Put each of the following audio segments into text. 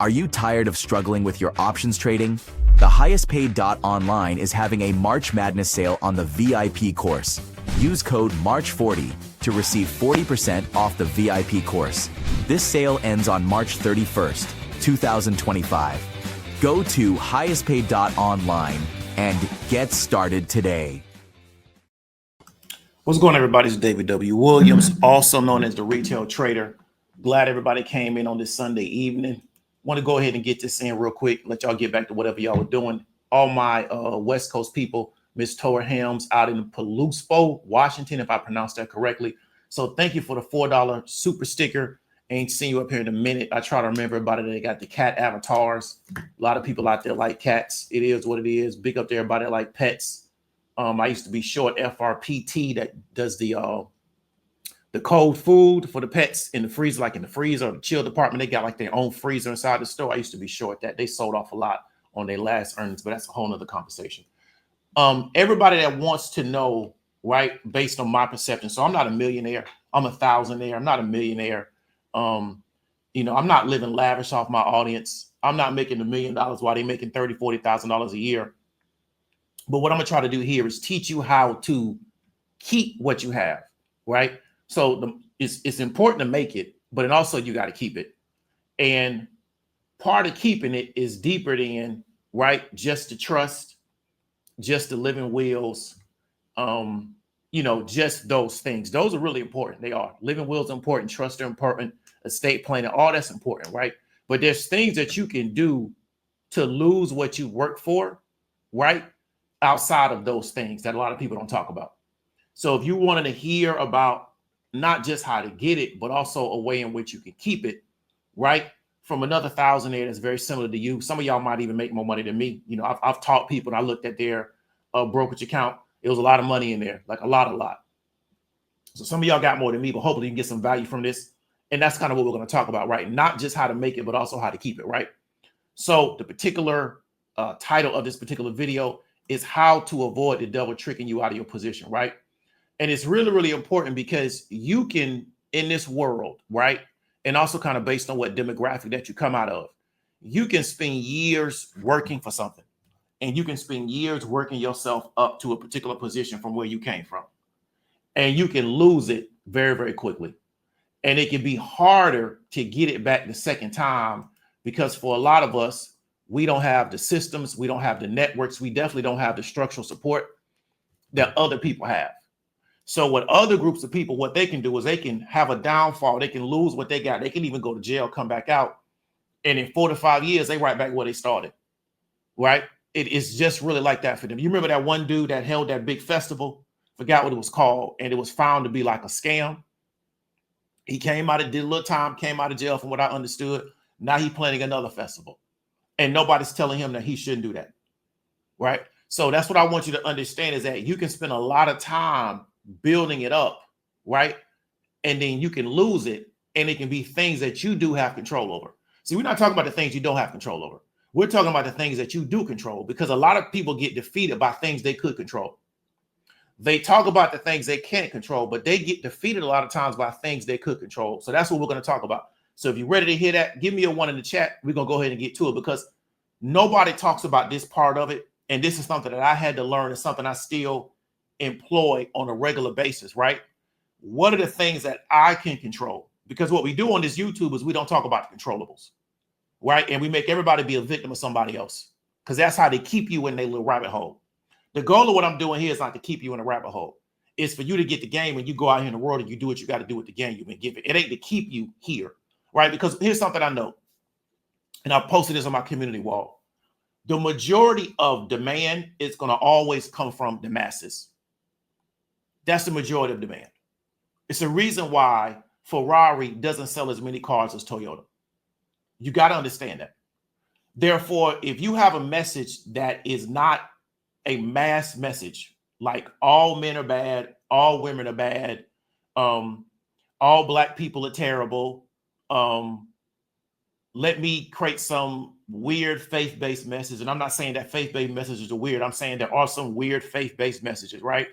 Are you tired of struggling with your options trading? The highest paid online is having a March Madness sale on the VIP course. Use code MARCH40 to receive 40% off the VIP course. This sale ends on March 31st, 2025. Go to highestpaid.online and get started today. What's going on, everybody? It's David W. Williams, also known as the Retail Trader. Glad everybody came in on this Sunday evening. Want to go ahead and get this in real quick. Let y'all get back to whatever y'all were doing. All my West Coast people, Miss Tora Helms out in Palouspo, Washington, if I pronounced that correctly. So thank you for the $4 super sticker. Ain't seen you up here in a minute. I try to remember everybody that got the cat avatars. A lot of people out there like cats. It is what it is. Big up to everybody that like pets. I used to be short FRPT that does the cold food for the pets in the freezer, like in the freezer or the chill department. They got like their own freezer inside the store. I used to be short that. They sold off a lot on their last earnings, but that's a whole nother conversation. Everybody that wants to know, right, based on my perception. So I'm not a millionaire. I'm a thousandaire. I'm not a millionaire. I'm not living lavish off my audience. I'm not making $1 million while they're making $30,000, $40,000 a year. But what I'm gonna try to do here is teach you how to keep what you have, right? So it's important to make it, but then also you got to keep it. And part of keeping it is deeper than, right, just the trust, just the living wills, just those things. Those are really important. They are. Living wills are important, trust are important, estate planning, all that's important, right? But there's things that you can do to lose what you work for, right? Outside of those things that a lot of people don't talk about. So if you wanted to hear about not just how to get it, but also a way in which you can keep it, right? From another thousandaire that's very similar to you. Some of y'all might even make more money than me. You know, I've taught people, and I looked at their brokerage account. It was a lot of money in there, like a lot. So some of y'all got more than me, but hopefully you can get some value from this. And that's kind of what we're going to talk about, right? Not just how to make it, but also how to keep it, right? So the particular title of this particular video is how to avoid the devil tricking you out of your position, right? And it's really, really important because you can, in this world, right? And also kind of based on what demographic that you come out of, you can spend years working for something, and you can spend years working yourself up to a particular position from where you came from. And you can lose it very, very quickly. And it can be harder to get it back the second time because for a lot of us, we don't have the systems, we don't have the networks, we definitely don't have the structural support that other people have. So what other groups of people, what they can do is they can have a downfall, they can lose what they got, they can even go to jail, come back out, and in 4 to 5 years, they right back where they started, right? It is just really like that for them. You remember that one dude that held that big festival, forgot what it was called, and it was found to be like a scam. He came out, did a little time, came out of jail from what I understood. Now he's planning another festival. And nobody's telling him that he shouldn't do that, right? So that's what I want you to understand is that you can spend a lot of time building it up, right? And then you can lose it, and it can be things that you do have control over. See, we're not talking about the things you don't have control over. We're talking about the things that you do control, because a lot of people get defeated by things they could control. They talk about the things they can't control, but they get defeated a lot of times by things they could control. So that's what we're going to talk about. So if you're ready to hear that, give me a 1 in the chat. We're going to go ahead and get to it because nobody talks about this part of it. And this is something that I had to learn. It's something I still employ on a regular basis, right? What are the things that I can control? Because what we do on this YouTube is we don't talk about the controllables, right? And we make everybody be a victim of somebody else because that's how they keep you in their little rabbit hole. The goal of what I'm doing here is not to keep you in a rabbit hole. It's for you to get the game when you go out here in the world and you do what you got to do with the game you've been given. It ain't to keep you here, right? Because here's something I know, and I posted this on my community wall. The majority of demand is going to always come from the masses. That's the majority of demand. It's a reason why Ferrari doesn't sell as many cars as Toyota. You got to understand that. Therefore, if you have a message that is not a mass message, like all men are bad, all women are bad, all black people are terrible, let me create some weird faith-based message. And I'm not saying that faith-based messages are weird. I'm saying there are some weird faith-based messages, right?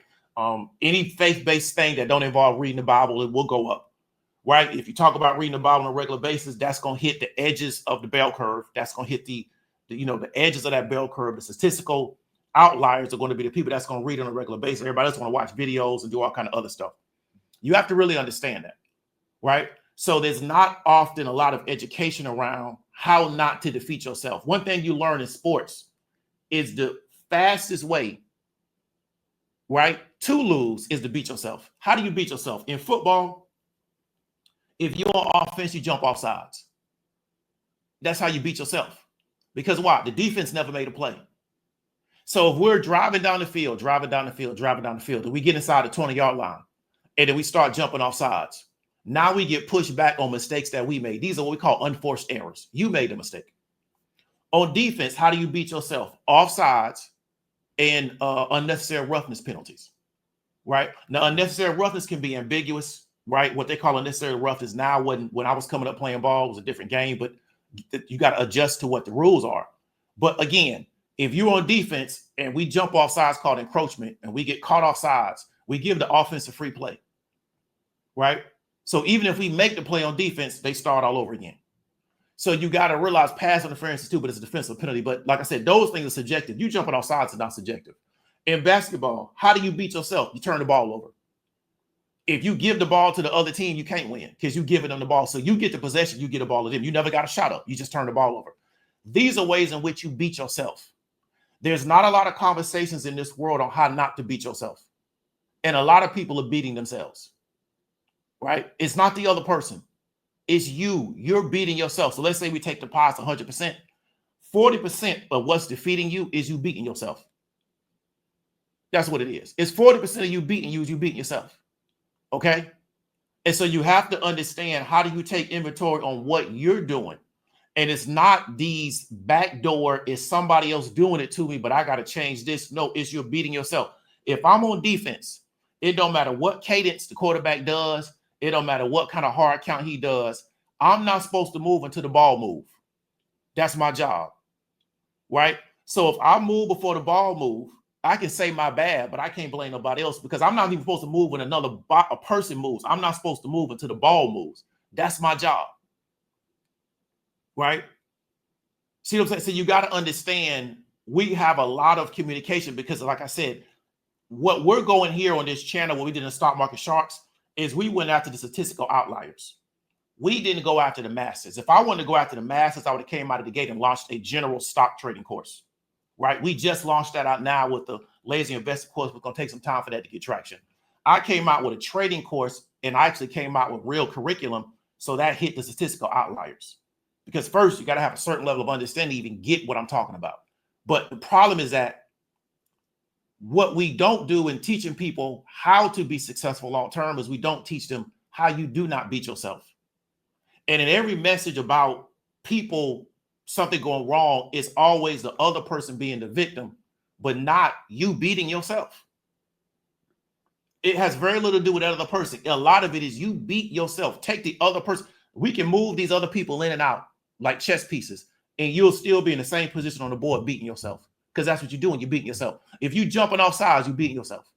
Any faith-based thing that don't involve reading the Bible, it will go up, right? If you talk about reading the Bible on a regular basis, that's going to hit the edges of the bell curve. That's going to hit the edges of that bell curve. The statistical outliers are going to be the people that's going to read on a regular basis. Everybody else want to watch videos and do all kind of other stuff. You have to really understand that, right? So there's not often a lot of education around how not to defeat yourself. One thing you learn in sports is the fastest way, right, to lose is to beat yourself. How do you beat yourself? In football, if you're on offense, you jump off sides. That's how you beat yourself. Because why? The defense never made a play. So if we're driving down the field, and we get inside the 20-yard line, and then we start jumping off sides, now we get pushed back on mistakes that we made. These are what we call unforced errors. You made a mistake. On defense, how do you beat yourself? Offsides and unnecessary roughness penalties, right? Now, unnecessary roughness can be ambiguous, right? What they call unnecessary roughness now, when I was coming up playing ball, it was a different game, but you got to adjust to what the rules are. But again, if you're on defense and we jump off sides called encroachment and we get caught off sides, we give the offense a free play, right? So even if we make the play on defense, they start all over again. So you got to realize pass interference is too, but it's a defensive penalty. But like I said, those things are subjective. You jumping off sides is not subjective. In basketball, how do you beat yourself? You turn the ball over. If you give the ball to the other team, you can't win because you're giving them the ball. So you get the possession, you get a ball to them. You never got a shot up. You just turn the ball over. These are ways in which you beat yourself. There's not a lot of conversations in this world on how not to beat yourself. And a lot of people are beating themselves, right? It's not the other person. It's you. You're beating yourself. So let's say we take the past 100%. 40% of what's defeating you is you beating yourself. That's what it is. It's 40% of you beating you is you beating yourself. Okay? And so you have to understand, how do you take inventory on what you're doing? And it's not these backdoor, is somebody else doing it to me, but I got to change this. No, it's you're beating yourself. If I'm on defense, it don't matter what cadence the quarterback does. It don't matter what kind of hard count he does. I'm not supposed to move until the ball move. That's my job, right? So if I move before the ball move, I can say my bad, but I can't blame nobody else because I'm not even supposed to move when a person moves. I'm not supposed to move until the ball moves. That's my job, right? See what I'm saying? So you got to understand, we have a lot of communication because, like I said, what we're going here on this channel, what we did in Stock Market Sharks, is we went after the statistical outliers. We didn't go after the masses. If I wanted to go after the masses, I would have came out of the gate and launched a general stock trading course, right? We just launched that out now with the Lazy Investor course. We're going to take some time for that to get traction. I came out with a trading course, and I actually came out with real curriculum, so that hit the statistical outliers. Because first, you got to have a certain level of understanding to even get what I'm talking about. But the problem is that what we don't do in teaching people how to be successful long term is we don't teach them how you do not beat yourself. And in every message about people, something going wrong, is always the other person being the victim, but not you beating yourself. It has very little to do with that other person. A lot of it is you beat yourself. Take the other person. We can move these other people in and out like chess pieces, and you'll still be in the same position on the board beating yourself. Because that's what you're doing. You're beating yourself. If you jumping off sides, you're beating yourself.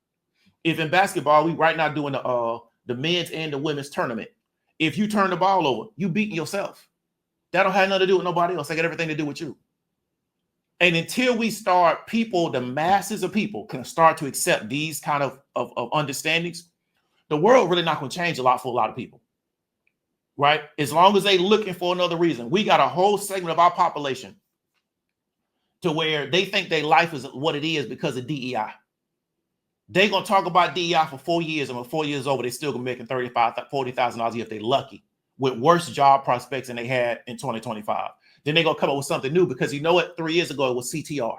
If in basketball, we right now doing the men's and the women's tournament. If you turn the ball over, you beating yourself. That don't have nothing to do with nobody else. They got everything to do with you. And until we start, people, the masses of people can start to accept these kind of understandings, the world really not going to change a lot for a lot of people, right? As long as they looking for another reason. We got a whole segment of our population to where they think their life is what it is because of DEI. They're going to talk about DEI for 4 years, and when 4 years over, they're still going to be making $35,000, $40,000 a year if they're lucky, with worse job prospects than they had in 2025. Then they're going to come up with something new because you know what? 3 years ago, it was CTR.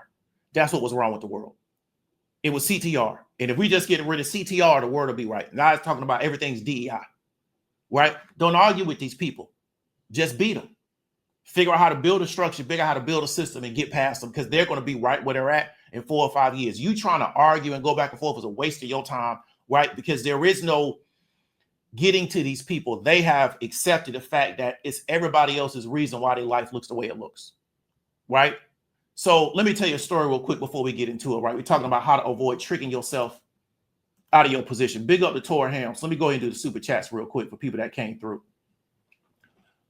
That's what was wrong with the world. It was CTR. And if we just get rid of CTR, the world will be right. Now it's talking about everything's DEI, right? Don't argue with these people. Just beat them. Figure out how to build a structure, figure out how to build a system and get past them because they're going to be right where they're at in 4 or 5 years. You trying to argue and go back and forth is a waste of your time, right? Because there is no getting to these people. They have accepted the fact that it's everybody else's reason why their life looks the way it looks, right? So let me tell you a story real quick before we get into it, right? We're talking about how to avoid tricking yourself out of your position. Big up to Tor Hams. Let me go ahead and do the super chats real quick for people that came through.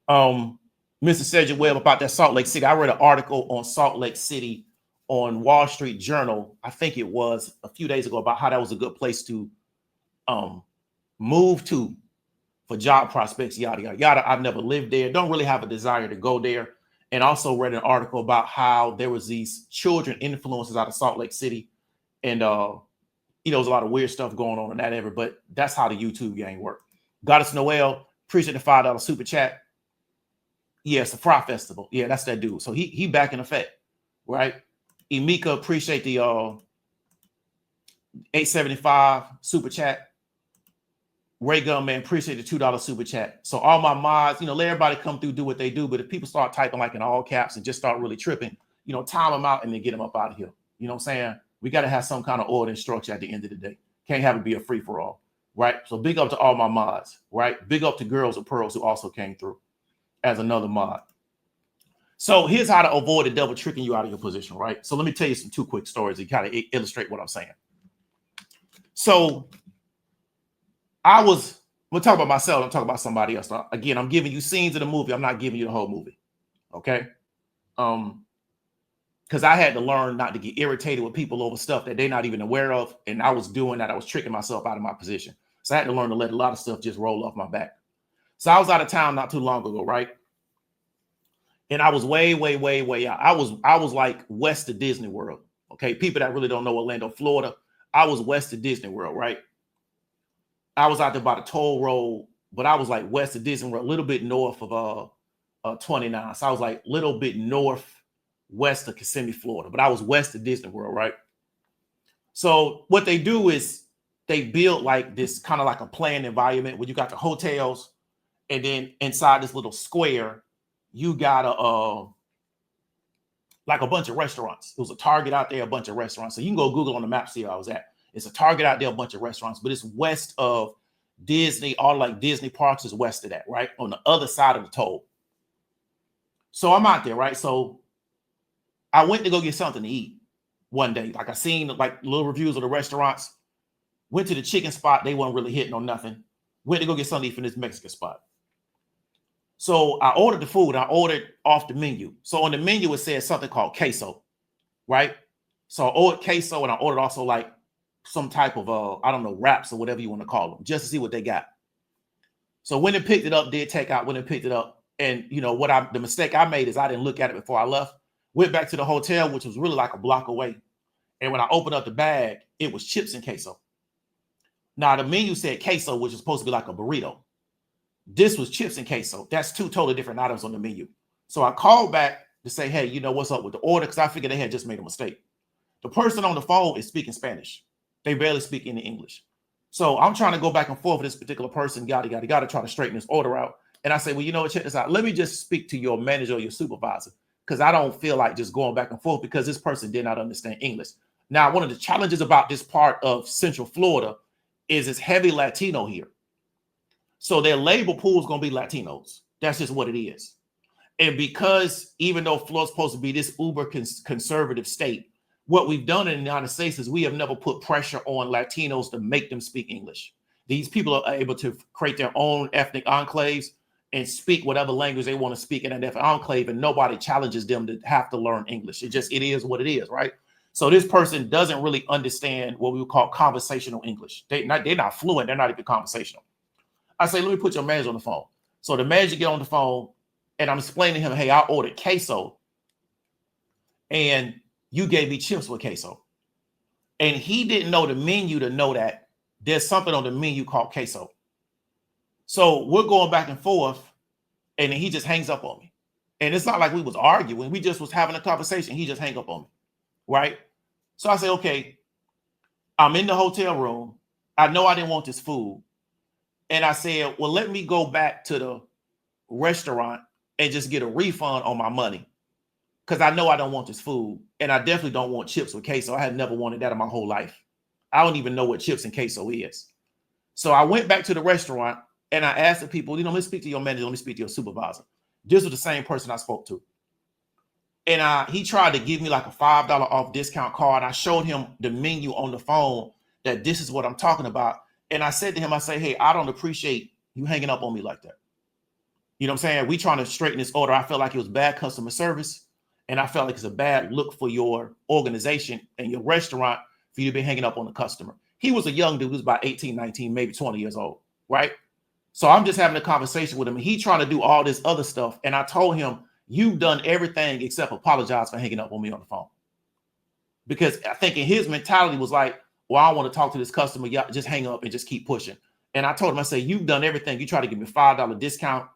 Mr. Cedric Webb about that Salt Lake City. I read an article on Salt Lake City on Wall Street Journal. I think it was a few days ago about how that was a good place to move to for job prospects, yada, yada, yada. I've never lived there. Don't really have a desire to go there. And also read an article about how there was these children influencers out of Salt Lake City. And, there's a lot of weird stuff going on in that area, but that's how the YouTube gang work. Goddess Noel, appreciate the $5 super chat. Yeah, it's a Fry Festival. Yeah, that's that dude. So he back in effect, right? Emika, appreciate the $8.75 super chat. Ray Gunman, appreciate the $2 super chat. So all my mods, let everybody come through, do what they do. But if people start typing like in all caps and just start really tripping, time them out and then get them up out of here. You know what I'm saying? We got to have some kind of order and structure at the end of the day. Can't have it be a free for all, right? So big up to all my mods, right? Big up to Girls of Pearls who also came through as another mod. So here's how to avoid the devil tricking you out of your position, right? So let me tell you some 2 quick stories to kind of illustrate what I'm saying. So I'm going to talk about myself. I'm talking about somebody else. Again, I'm giving you scenes of the movie. I'm not giving you the whole movie. Okay. Because I had to learn not to get irritated with people over stuff that they're not even aware of. And I was doing that. I was tricking myself out of my position. So I had to learn to let a lot of stuff just roll off my back. So I was out of town not too long ago, right? And I was way, way, way, way out. I was like west of Disney World. Okay. People that really don't know Orlando, Florida. I was west of Disney World, right? I was out there by the toll road, but I was like west of Disney World, a little bit north of 29. So I was like a little bit northwest of Kissimmee, Florida, but I was west of Disney World, right? So what they do is they build like this kind of like a planned environment where you got the hotels, and then inside this little square, you got like a bunch of restaurants. There was a Target out there, a bunch of restaurants. So you can go Google on the map, see where I was at. It's a Target out there, a bunch of restaurants, but it's west of Disney. All like Disney parks is west of that, right? On the other side of the toll. So I'm out there, right? So I went to go get something to eat one day. Like I seen like little reviews of the restaurants. Went to the chicken spot. They weren't really hitting on nothing. Went to go get something to eat from this Mexican spot. So I ordered the food. I ordered off the menu. So on the menu, it says something called queso, right? So I ordered queso, and I ordered also like some type of, I don't know, wraps or whatever you want to call them, just to see what they got. So when they picked it up, did take out, when they picked it up. And the mistake I made is I didn't look at it before I left. Went back to the hotel, which was really like a block away. And when I opened up the bag, it was chips and queso. Now the menu said queso, which is supposed to be like a burrito. This was chips and queso. That's 2 totally different items on the menu. So I called back to say, hey, what's up with the order? Because I figured they had just made a mistake. The person on the phone is speaking Spanish. They barely speak any English. So I'm trying to go back and forth with this particular person, yada, yada, yada, try to straighten this order out. And I say, well, what, check this out. Let me just speak to your manager or your supervisor, because I don't feel like just going back and forth because this person did not understand English. Now, one of the challenges about this part of Central Florida is it's heavy Latino here. So their labor pool is going to be Latinos. That's just what it is. And because even though Florida's supposed to be this uber conservative state, what we've done in the United States is we have never put pressure on Latinos to make them speak English. These people are able to create their own ethnic enclaves and speak whatever language they want to speak in an ethnic enclave, and nobody challenges them to have to learn English. It is what it is, right? So this person doesn't really understand what we would call conversational English. They're not fluent. They're not even conversational. I say, let me put your manager on the phone. So the manager get on the phone, and I'm explaining to him, hey, I ordered queso, and you gave me chips with queso. And he didn't know the menu to know that there's something on the menu called queso. So we're going back and forth, and then he just hangs up on me. And it's not like we was arguing. We just was having a conversation. He just hang up on me, right? So I say, okay, I'm in the hotel room. I know I didn't want this food. And I said, well, let me go back to the restaurant and just get a refund on my money, because I know I don't want this food. And I definitely don't want chips with queso. I had never wanted that in my whole life. I don't even know what chips and queso is. So I went back to the restaurant and I asked the people, let me speak to your manager. Let me speak to your supervisor. This was the same person I spoke to. And he tried to give me like a $5 off discount card. I showed him the menu on the phone that this is what I'm talking about. And I said to him, I say, hey, I don't appreciate you hanging up on me like that. You know what I'm saying? We trying to straighten this order. I felt like it was bad customer service. And I felt like it's a bad look for your organization and your restaurant for you to be hanging up on the customer. He was a young dude. He was about 18, 19, maybe 20 years old, right? So I'm just having a conversation with him. And he trying to do all this other stuff. And I told him, you've done everything except apologize for hanging up on me on the phone. Because I think in his mentality was like, well, I want to talk to this customer. Yeah, just hang up and just keep pushing. And I told him, I said, you've done everything. You tried to give me a $5 discount.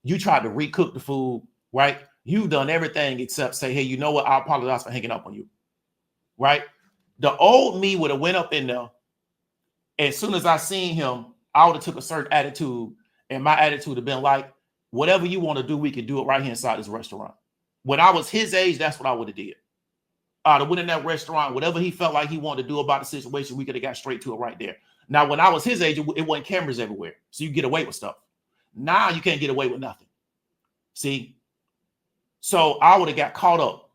You tried to recook the food, right? You've done everything except say, hey, you know what? I apologize for hanging up on you, right? The old me would have went up in there. As soon as I seen him, I would have took a certain attitude. And my attitude would have been like, whatever you want to do, we can do it right here inside this restaurant. When I was his age, that's what I would have did. I'd have went in that restaurant, whatever he felt like he wanted to do about the situation, we could have got straight to it right there. Now, when I was his age, it wasn't cameras everywhere. So you get away with stuff. Now you can't get away with nothing. See? So I would have got caught up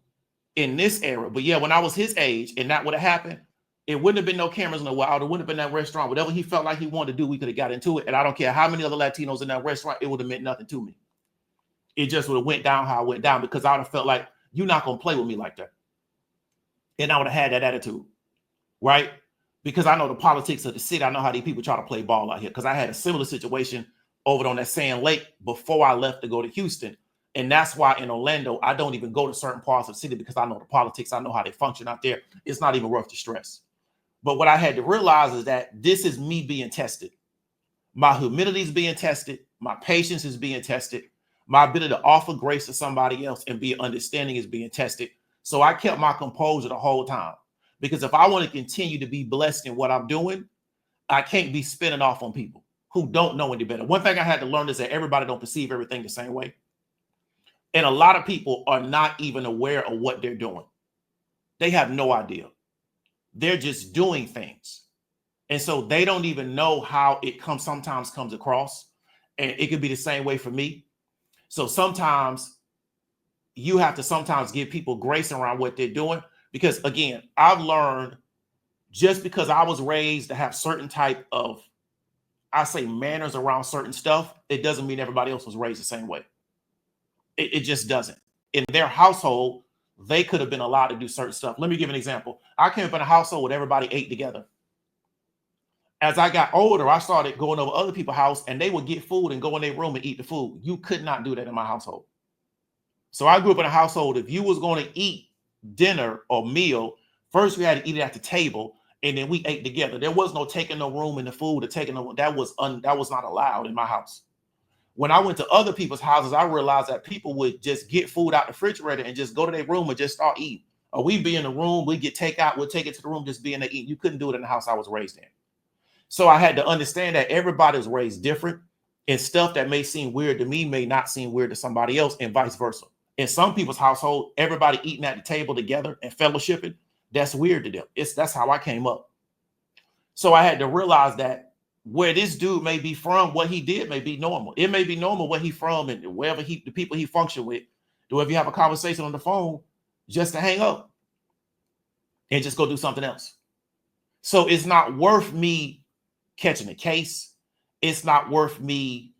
in this era. But yeah, when I was his age and that would have happened, it wouldn't have been no cameras in the world. It wouldn't have been that restaurant. Whatever he felt like he wanted to do, we could have got into it. And I don't care how many other Latinos in that restaurant, it would have meant nothing to me. It just would have went down how it went down because I would have felt like you're not going to play with me like that. And I would have had that attitude, right? Because I know the politics of the city. I know how these people try to play ball out here because I had a similar situation over on that Sand Lake before I left to go to Houston. And that's why in Orlando, I don't even go to certain parts of the city because I know the politics. I know how they function out there. It's not even worth the stress. But what I had to realize is that this is me being tested. My humility is being tested. My patience is being tested. My ability to offer grace to somebody else and be understanding is being tested. So I kept my composure the whole time. Because if I want to continue to be blessed in what I'm doing, I can't be spinning off on people who don't know any better. One thing I had to learn is that everybody don't perceive everything the same way. And a lot of people are not even aware of what they're doing. They have no idea. They're just doing things. And so they don't even know how it sometimes comes across. And it could be the same way for me. So sometimes you have to sometimes give people grace around what they're doing. Because again, I've learned just because I was raised to have certain type of, I say manners around certain stuff, it doesn't mean everybody else was raised the same way. It just doesn't. In their household, they could have been allowed to do certain stuff. Let me give an example. I came up in a household where everybody ate together. As I got older, I started going over other people's house and they would get food and go in their room and eat the food. You could not do that in my household. So I grew up in a household, if you was going to eat dinner or meal, first we had to eat it at the table and then we ate together. There was no taking no room in the food or taking no, that was not allowed in my house. When I went to other people's houses, I realized that people would just get food out the refrigerator and just go to their room and just start eating. Or we'd be in the room, we'd get takeout, we'd take it to the room, just be in there eating. You couldn't do it in the house I was raised in. So I had to understand that everybody was raised different and stuff that may seem weird to me may not seem weird to somebody else and vice versa. In some people's household, everybody eating at the table together and fellowshipping, that's weird to them. That's how I came up. So I had to realize that where this dude may be from, what he did may be normal. It may be normal where he from and wherever the people he function with. Do if you have a conversation on the phone, just to hang up and just go do something else. So it's not worth me catching a case. It's not worth me,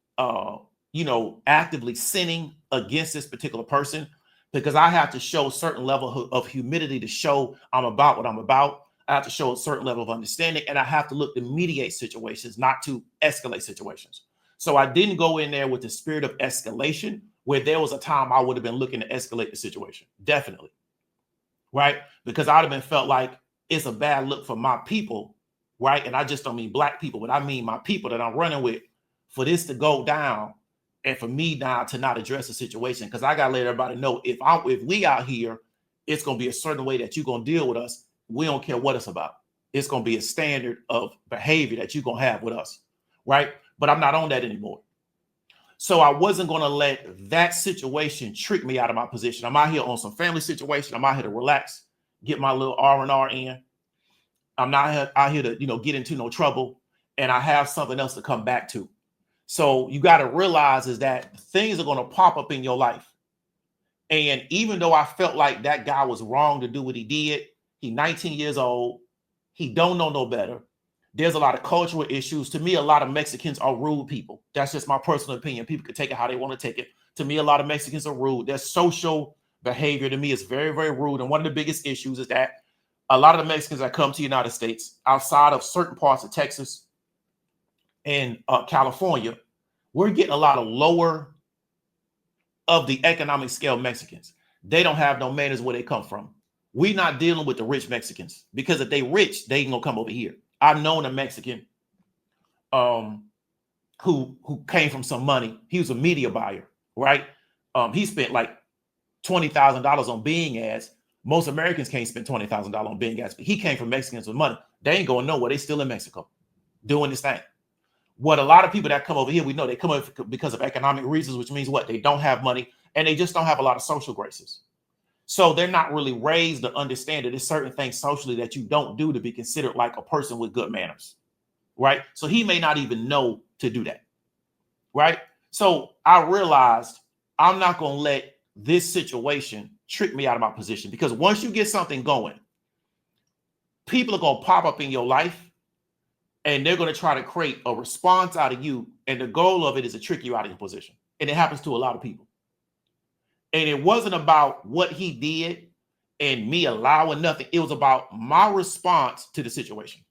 actively sinning against this particular person because I have to show a certain level of humility to show I'm about what I'm about. I have to show a certain level of understanding and I have to look to mediate situations, not to escalate situations. So I didn't go in there with the spirit of escalation where there was a time I would have been looking to escalate the situation. Definitely. Right? Because I'd have been felt like it's a bad look for my people. Right? And I just don't mean black people, but I mean my people that I'm running with for this to go down and for me now to not address the situation. Because I got to let everybody know if we out here, it's going to be a certain way that you're going to deal with us. We don't care what it's about. It's going to be a standard of behavior that you're going to have with us. Right? But I'm not on that anymore. So I wasn't going to let that situation trick me out of my position. I'm out here on some family situation. I'm out here to relax, get my little R&R in. I'm not out here to, get into no trouble. And I have something else to come back to. So you got to realize is that things are going to pop up in your life. And even though I felt like that guy was wrong to do what he did, he's 19 years old. He don't know no better. There's a lot of cultural issues. To me, a lot of Mexicans are rude people. That's just my personal opinion. People can take it how they want to take it. To me, a lot of Mexicans are rude. Their social behavior to me is very, very rude. And one of the biggest issues is that a lot of the Mexicans that come to the United States outside of certain parts of Texas and California, we're getting a lot of lower of the economic scale Mexicans. They don't have no manners where they come from. We're not dealing with the rich Mexicans, because if they rich, they ain't gonna come over here. I've known a Mexican who came from some money. He was a media buyer, right? He spent like $20,000 on Bing ads. Most Americans can't spend $20,000 on Bing ads, but he came from Mexicans with money. They ain't going nowhere. They still in Mexico doing this thing. What a lot of people that come over here, we know they come over because of economic reasons, which means what? They don't have money and they just don't have a lot of social graces. So they're not really raised to understand that there's certain things socially that you don't do to be considered like a person with good manners, right? So he may not even know to do that, right? So I realized I'm not going to let this situation trick me out of my position, because once you get something going, people are going to pop up in your life and they're going to try to create a response out of you. And the goal of it is to trick you out of your position. And it happens to a lot of people. And it wasn't about what he did and me allowing nothing. It was about my response to the situation,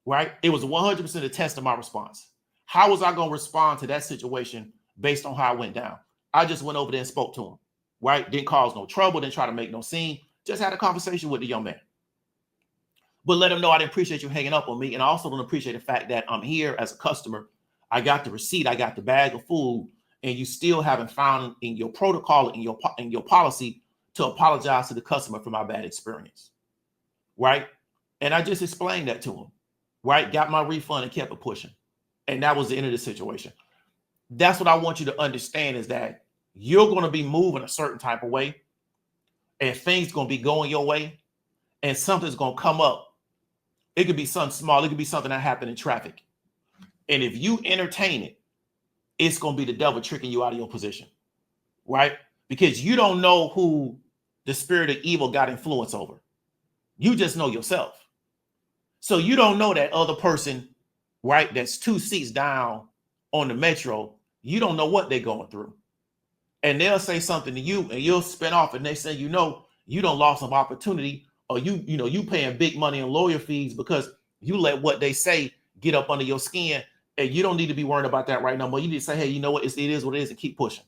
right? It was 100% a test of my response. How was I going to respond to that situation based on how it went down? I just went over there and spoke to him, right? Didn't cause no trouble, didn't try to make no scene. Just had a conversation with the young man. But let him know I didn't appreciate you hanging up on me. And I also don't appreciate the fact that I'm here as a customer. I got the receipt, I got the bag of food, and you still haven't found in your protocol, in your policy, to apologize to the customer for my bad experience, right? And I just explained that to him, right? Got my refund and kept it pushing. And that was the end of the situation. That's what I want you to understand, is that you're going to be moving a certain type of way, and things going to be going your way, and something's going to come up. It could be something small. It could be something that happened in traffic. And if you entertain it, it's going to be the devil tricking you out of your position, right? Because you don't know who the spirit of evil got influence over. You just know yourself. So you don't know that other person, right, that's 2 seats down on the metro. You don't know what they're going through. And they'll say something to you and you'll spin off, and they say, you don't lost some opportunity, or you paying big money in lawyer fees because you let what they say get up under your skin. And you don't need to be worried about that right now. But you need to say, hey, you know what? It is what it is, and keep pushing.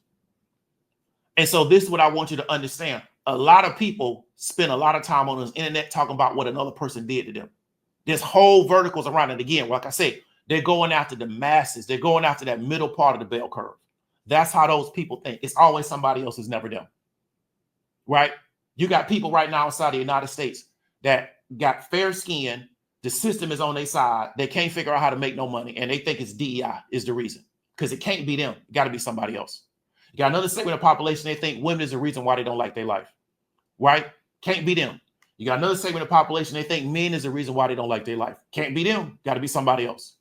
And so this is what I want you to understand. A lot of people spend a lot of time on the internet talking about what another person did to them. There's whole verticals around it. Again, like I said, they're going after the masses. They're going after that middle part of the bell curve. That's how those people think. It's always somebody else, who's never them, right? You got people right now outside the United States that got fair skin. The system is on their side. They can't figure out how to make no money, and they think it's DEI is the reason, because it can't be them. It got to be somebody else. You got another segment of the population, they think women is the reason why they don't like their life, right? Can't be them. You got another segment of the population, they think men is the reason why they don't like their life. Can't be them. Got to be somebody else,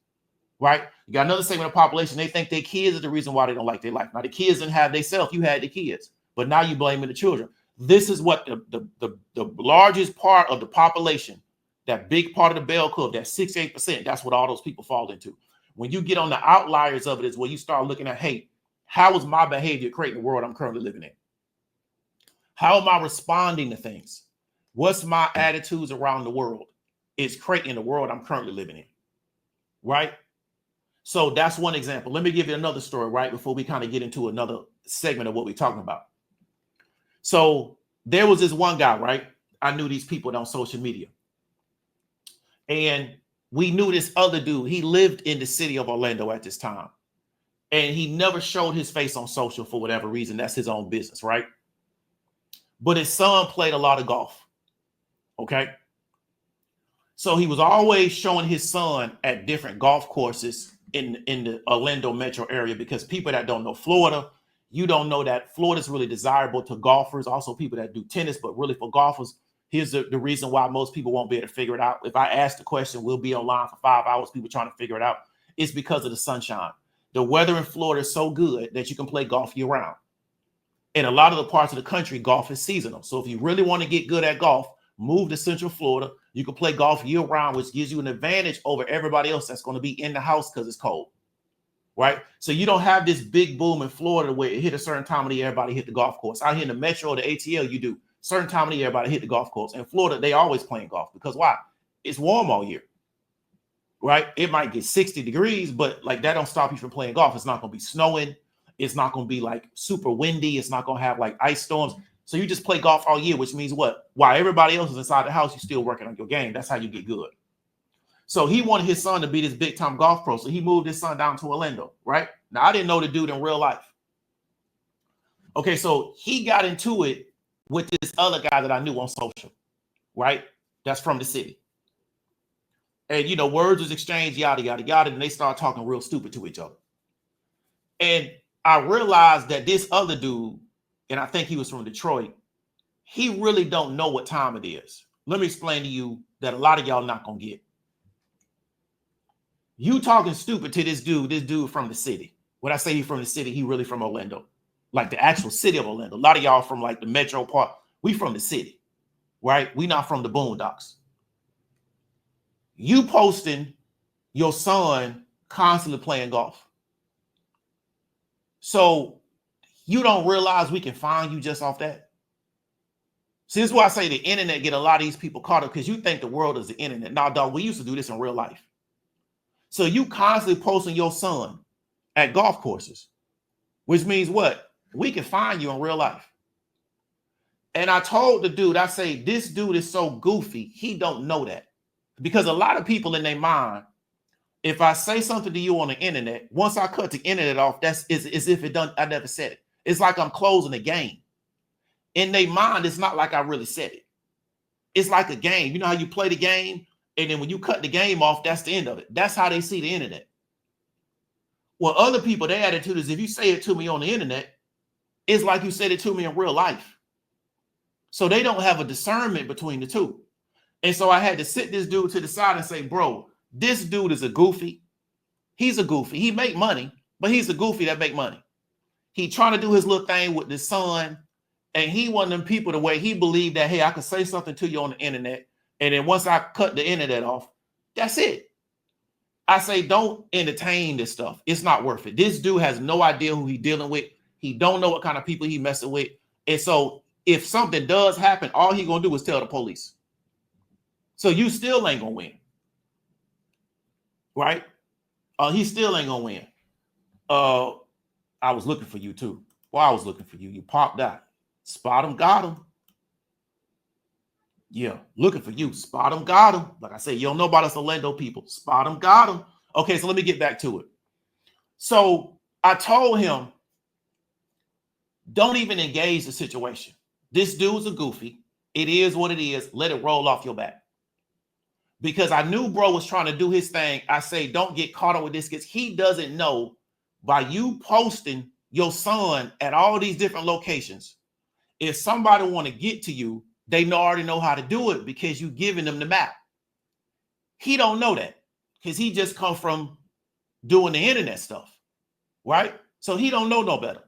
right? You got another segment of the population, they think their kids is the reason why they don't like their life. Now, the kids didn't have themselves. You had the kids, but now you blaming the children. This is what the largest part of the population, that big part of the bell curve, that 68%, that's what all those people fall into. When you get on the outliers of it is where you start looking at, hey, how is my behavior creating the world I'm currently living in? How am I responding to things? What's my attitudes around the world? It's creating the world I'm currently living in, right? So that's one example. Let me give you another story, right, before we kind of get into another segment of what we're talking about. So there was this one guy, right? I knew these people on social media. And we knew this other dude. He lived in the city of Orlando at this time. And he never showed his face on social for whatever reason. That's his own business, right? But his son played a lot of golf. Okay. So he was always showing his son at different golf courses in the Orlando metro area, because people that don't know Florida, you don't know that Florida is really desirable to golfers. Also people that do tennis, but really for golfers, here's the reason why most people won't be able to figure it out. If I ask the question, we'll be online for 5 hours, people trying to figure it out. It's because of the sunshine. The weather in Florida is so good that you can play golf year round. In a lot of the parts of the country, golf is seasonal. So if you really want to get good at golf, move to Central Florida, You can play golf year round, which gives you an advantage over everybody else that's going to be in the house because it's cold, right? So you don't have this big boom in Florida where it hit a certain time of the year, everybody hit the golf course. Out here in the metro or the ATL, you do. Certain time of the year, everybody hit the golf course. In Florida, they always playing golf because why? It's warm all year, right? It might get 60 degrees, but like that don't stop you from playing golf. It's not going to be snowing. It's not going to be like super windy. It's not going to have like ice storms. So you just play golf all year, which means what? While everybody else is inside the house, you're still working on your game. That's how you get good. So he wanted his son to be this big time golf pro. So he moved his son down to Orlando, right? Now, I didn't know the dude in real life. Okay, so he got into it with this other guy that I knew on social, right? That's from the city. And, you know, words was exchanged, yada, yada, yada. And they started talking real stupid to each other. And I realized that this other dude, and I think he was from Detroit, he really don't know what time it is. Let me explain to you that a lot of y'all not going to get. You talking stupid to this dude from the city. When I say he from the city, he really from Orlando. Like the actual city of Orlando. A lot of y'all from like the metro part. We from the city, right? We not from the boondocks. You posting your son constantly playing golf. So you don't realize we can find you just off that. See, this is why I say the internet get a lot of these people caught up because you think the world is the internet. Nah, dog, we used to do this in real life. So you constantly posting your son at golf courses, which means what? We can find you in real life. And I told the dude, I say, this dude is so goofy, he don't know that. Because a lot of people in their mind, if I say something to you on the internet, once I cut the internet off, that's as if I never said it. It's like I'm closing the game. In their mind, it's not like I really said it. It's like a game. You know how you play the game? And then when you cut the game off, that's the end of it. That's how they see the internet. Well, other people, their attitude is if you say it to me on the internet, it's like you said it to me in real life. So they don't have a discernment between the two. And so I had to sit this dude to the side and say, bro, this dude is a goofy. He's a goofy. He make money, but he's a goofy that make money. He trying to do his little thing with the son. And he one of them people the way he believed that, hey, I could say something to you on the internet. And then once I cut the internet off, that's it. I say, don't entertain this stuff. It's not worth it. This dude has no idea who he's dealing with. He don't know what kind of people he messing with. And so if something does happen, all he going to do is tell the police. So you still ain't going to win. Right? He still ain't going to win. I was looking for you too. Well, I was looking for you. You popped out. Spot him, got him. Yeah, looking for you. Spot him, got him. Like I said, you don't know about us Orlando people. Spot him, got him. Okay, so let me get back to it. So I told him, don't even engage the situation. This dude's a goofy. It is what it is. Let it roll off your back. Because I knew bro was trying to do his thing. I say, don't get caught up with this because he doesn't know by you posting your son at all these different locations. If somebody want to get to you, they already know how to do it because you giving them the map. He don't know that because he just come from doing the internet stuff, right? So he don't know no better.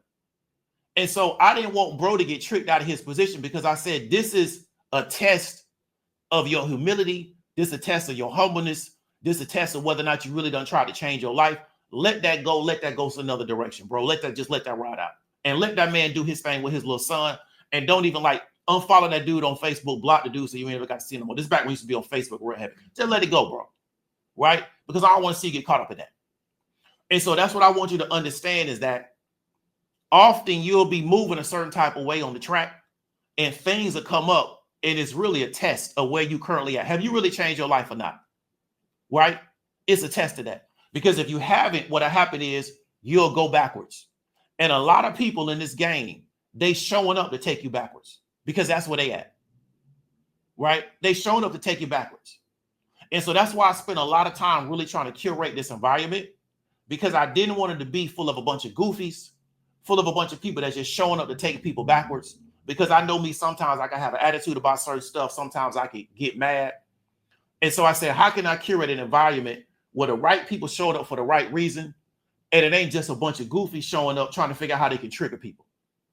And so I didn't want bro to get tricked out of his position because I said, this is a test of your humility. This is a test of your humbleness. This is a test of whether or not you really done try to change your life. Let that go. Let that go to another direction, bro. Let that ride out and let that man do his thing with his little son. And don't even like unfollow that dude on Facebook, block the dude so you ain't ever got to see him anymore. This is back when we used to be on Facebook real heavy. Just let it go, bro. Right? Because I don't want to see you get caught up in that. And so that's what I want you to understand is that often you'll be moving a certain type of way on the track and things will come up and it's really a test of where you currently at. Have you really changed your life or not? Right? It's a test of that. Because if you haven't, what'll happen is you'll go backwards. And a lot of people in this game, they showing up to take you backwards because that's where they at, right? They showing up to take you backwards. And so that's why I spent a lot of time really trying to curate this environment because I didn't want it to be full of a bunch of goofies, full of a bunch of people that's just showing up to take people backwards because I know me, sometimes I can have an attitude about certain stuff. Sometimes I can get mad. And so I said, how can I curate an environment where the right people showed up for the right reason and it ain't just a bunch of goofies showing up trying to figure out how they can trigger people?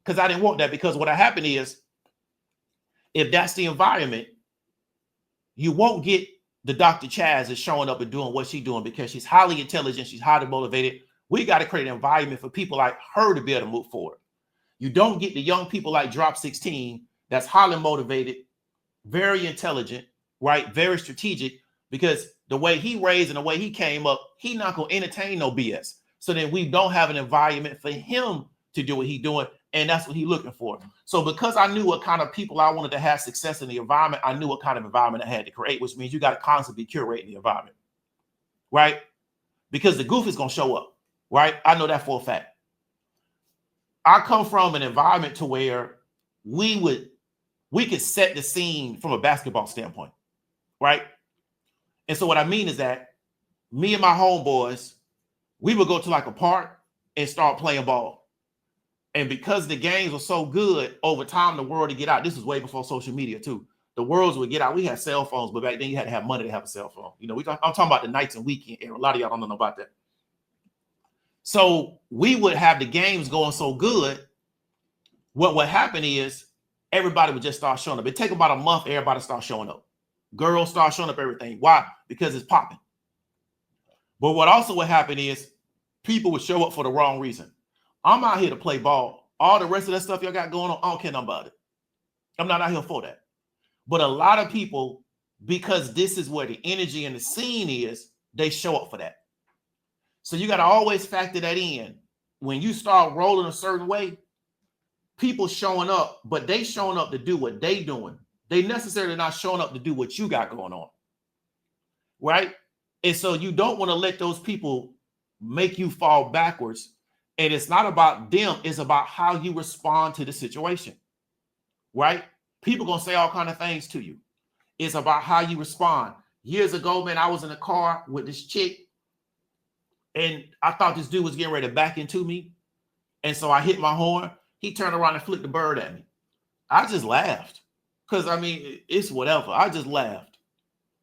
Because I didn't want that because what happened is if that's the environment, You won't get the Dr. Chaz is showing up and doing what she's doing because she's highly intelligent. She's highly motivated. We got to create an environment for people like her to be able to move forward. You don't get the young people like Drop 16 that's highly motivated, very intelligent, right? Very strategic, because the way he raised and the way he came up, he not going to entertain no BS. So then we don't have an environment for him to do what he's doing. And that's what he's looking for. So because I knew what kind of people I wanted to have success in the environment, I knew what kind of environment I had to create, which means you got to constantly be curating the environment, right? Because the goof is going to show up, right? I know that for a fact. I come from an environment to where we could set the scene from a basketball standpoint, right? And so what I mean is that me and my homeboys, we would go to like a park and start playing ball. And because the games were so good, over time, the world would get out. This was way before social media too. The worlds would get out. We had cell phones, but back then you had to have money to have a cell phone. You know, I'm talking about the nights and weekend era. A lot of y'all don't know about that. So we would have the games going so good. What would happen is everybody would just start showing up. It'd take about a month, everybody start showing up. Girls start showing up, everything. Why? Because it's popping. But what also would happen is people would show up for the wrong reason. I'm out here to play ball. All the rest of that stuff y'all got going on, I don't care nothing about it. I'm not out here for that. But a lot of people, because this is where the energy and the scene is, they show up for that. So you got to always factor that in. When you start rolling a certain way, people showing up, but they showing up to do what they doing. They necessarily not showing up to do what you got going on, right? And so you don't want to let those people make you fall backwards. And it's not about them, it's about how you respond to the situation, right? People gonna say all kind of things to you. It's about how you respond. Years ago, man, I was in a car with this chick, and I thought this dude was getting ready to back into me. And so I hit my horn. He turned around and flicked the bird at me. I just laughed. Because, I mean, it's whatever. I just laughed,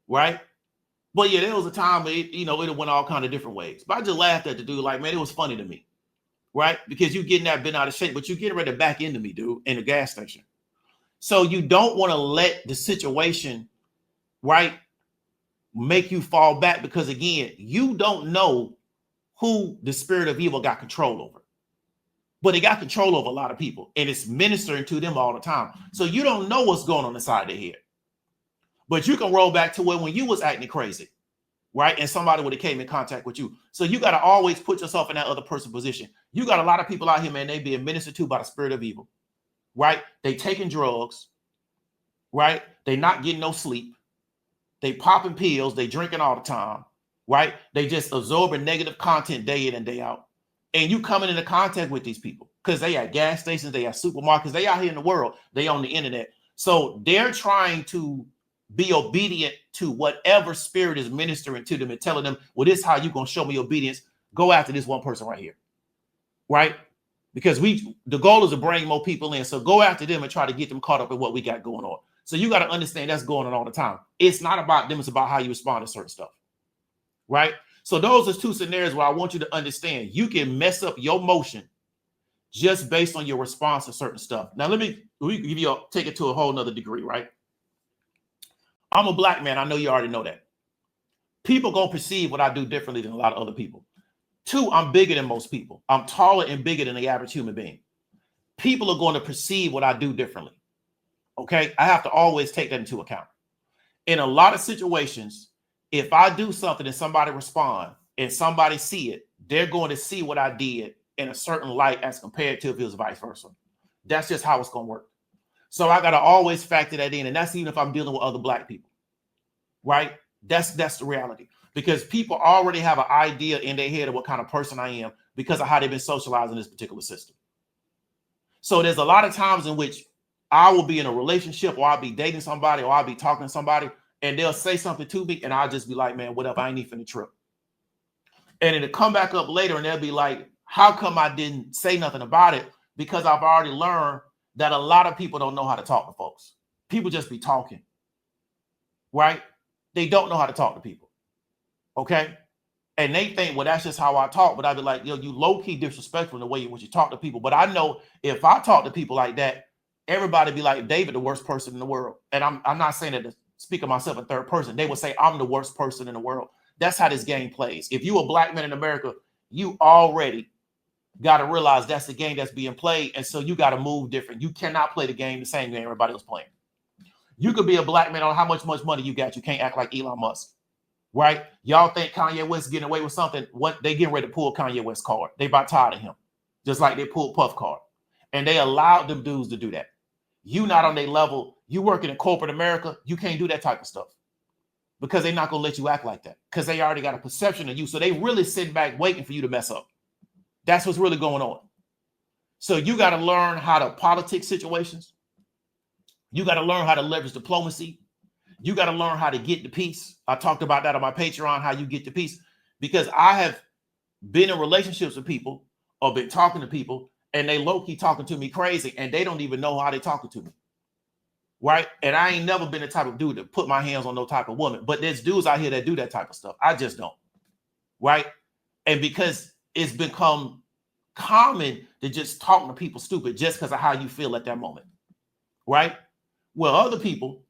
right? But yeah, there was a time, it went all kind of different ways. But I just laughed at the dude like, man, it was funny to me. Right? Because you getting that bent out of shape, but you getting ready to back into me, dude, in the gas station. So you don't want to let the situation, right, make you fall back, because again, you don't know who the spirit of evil got control over. But it got control over a lot of people, and it's ministering to them all the time. So you don't know what's going on inside their head. But you can roll back to when you was acting crazy, right? And somebody would have came in contact with you. So you got to always put yourself in that other person's position. You got a lot of people out here, man, they being ministered to by the spirit of evil, right? They taking drugs, right? They not getting no sleep. They popping pills. They drinking all the time, right? They just absorbing negative content day in and day out. And you coming into contact with these people because they at gas stations, they at supermarkets, they out here in the world, they on the internet. So they're trying to be obedient to whatever spirit is ministering to them and telling them, well, this is how you're going to show me obedience. Go after this one person right here, right? Because the goal is to bring more people in. So go after them and try to get them caught up in what we got going on. So you got to understand that's going on all the time. It's not about them. It's about how you respond to certain stuff, right? So those are two scenarios where I want you to understand you can mess up your motion just based on your response to certain stuff. Now, take it to a whole nother degree, right? I'm a black man. I know you already know that. People gonna perceive what I do differently than a lot of other people. Two, I'm bigger than most people. I'm taller and bigger than the average human being. People are going to perceive what I do differently. Okay, I have to always take that into account. In a lot of situations, if I do something and somebody respond and somebody see it, they're going to see what I did in a certain light as compared to if it was vice versa. That's just how it's going to work. So I got to always factor that in. And that's even if I'm dealing with other black people, right? That's the reality, because people already have an idea in their head of what kind of person I am because of how they've been socialized in this particular system. So there's a lot of times in which I will be in a relationship, or I'll be dating somebody, or I'll be talking to somebody, and they'll say something to me, and I'll just be like, man, whatever, I ain't even finna trip. And it'll come back up later, and they'll be like, how come I didn't say nothing about it? Because I've already learned that a lot of people don't know how to talk to folks. People just be talking, right? They don't know how to talk to people, okay? And they think, well, that's just how I talk. But I'd be like, yo, you low-key disrespectful in the way in which you talk to people. But I know if I talk to people like that, everybody be like, David, the worst person in the world. And I'm not saying that to speak of myself in third person, they would say I'm the worst person in the world. That's how this game plays. If you a black man in America, you already got to realize that's the game that's being played. And so you got to move different. You cannot play the game the same game everybody was playing. You could be a black man on how much money you got. You can't act like Elon Musk, right? Y'all think Kanye West getting away with something? What they getting ready to pull Kanye West card. They about tired of him, just like they pulled Puff card. And they allowed them dudes to do that. You not on their level. You working in corporate America, you can't do that type of stuff because they're not going to let you act like that because they already got a perception of you. So they really sitting back waiting for you to mess up. That's what's really going on. So you got to learn how to politic situations. You got to learn how to leverage diplomacy. You got to learn how to get the peace. I talked about that on my Patreon, how you get the peace, because I have been in relationships with people or been talking to people and they low-key talking to me crazy and they don't even know how they talking to me. Right. And I ain't never been the type of dude to put my hands on no type of woman. But there's dudes out here that do that type of stuff. I just don't. Right. And because it's become common to just talk to people stupid just because of how you feel at that moment. Right. Well, other people,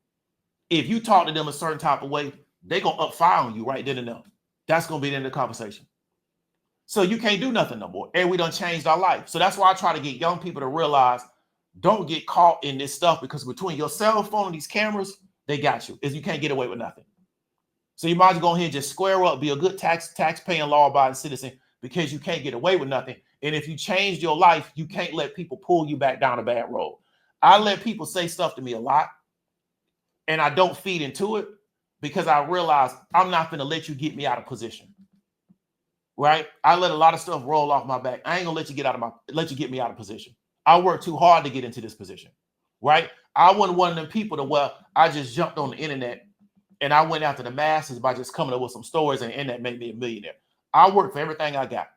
if you talk to them a certain type of way, they're going to upfire on you right then and there. That's going to be the end of the conversation. So you can't do nothing no more. And we done changed our life. So that's why I try to get young people to realize, don't get caught in this stuff, because between your cell phone and these cameras, they got you. Is you can't get away with nothing. So you might as well go ahead and just square up, be a good tax-paying, law-abiding citizen, because you can't get away with nothing. And if you change your life, you can't let people pull you back down a bad road. I let people say stuff to me a lot, and I don't feed into it because I realize I'm not going to let you get me out of position. Right? I let a lot of stuff roll off my back. I ain't gonna let you get me out of position. I worked too hard to get into this position, right? I wasn't one of them people to where I just jumped on the internet and I went after the masses by just coming up with some stories and the internet made me a millionaire. I worked for everything I got.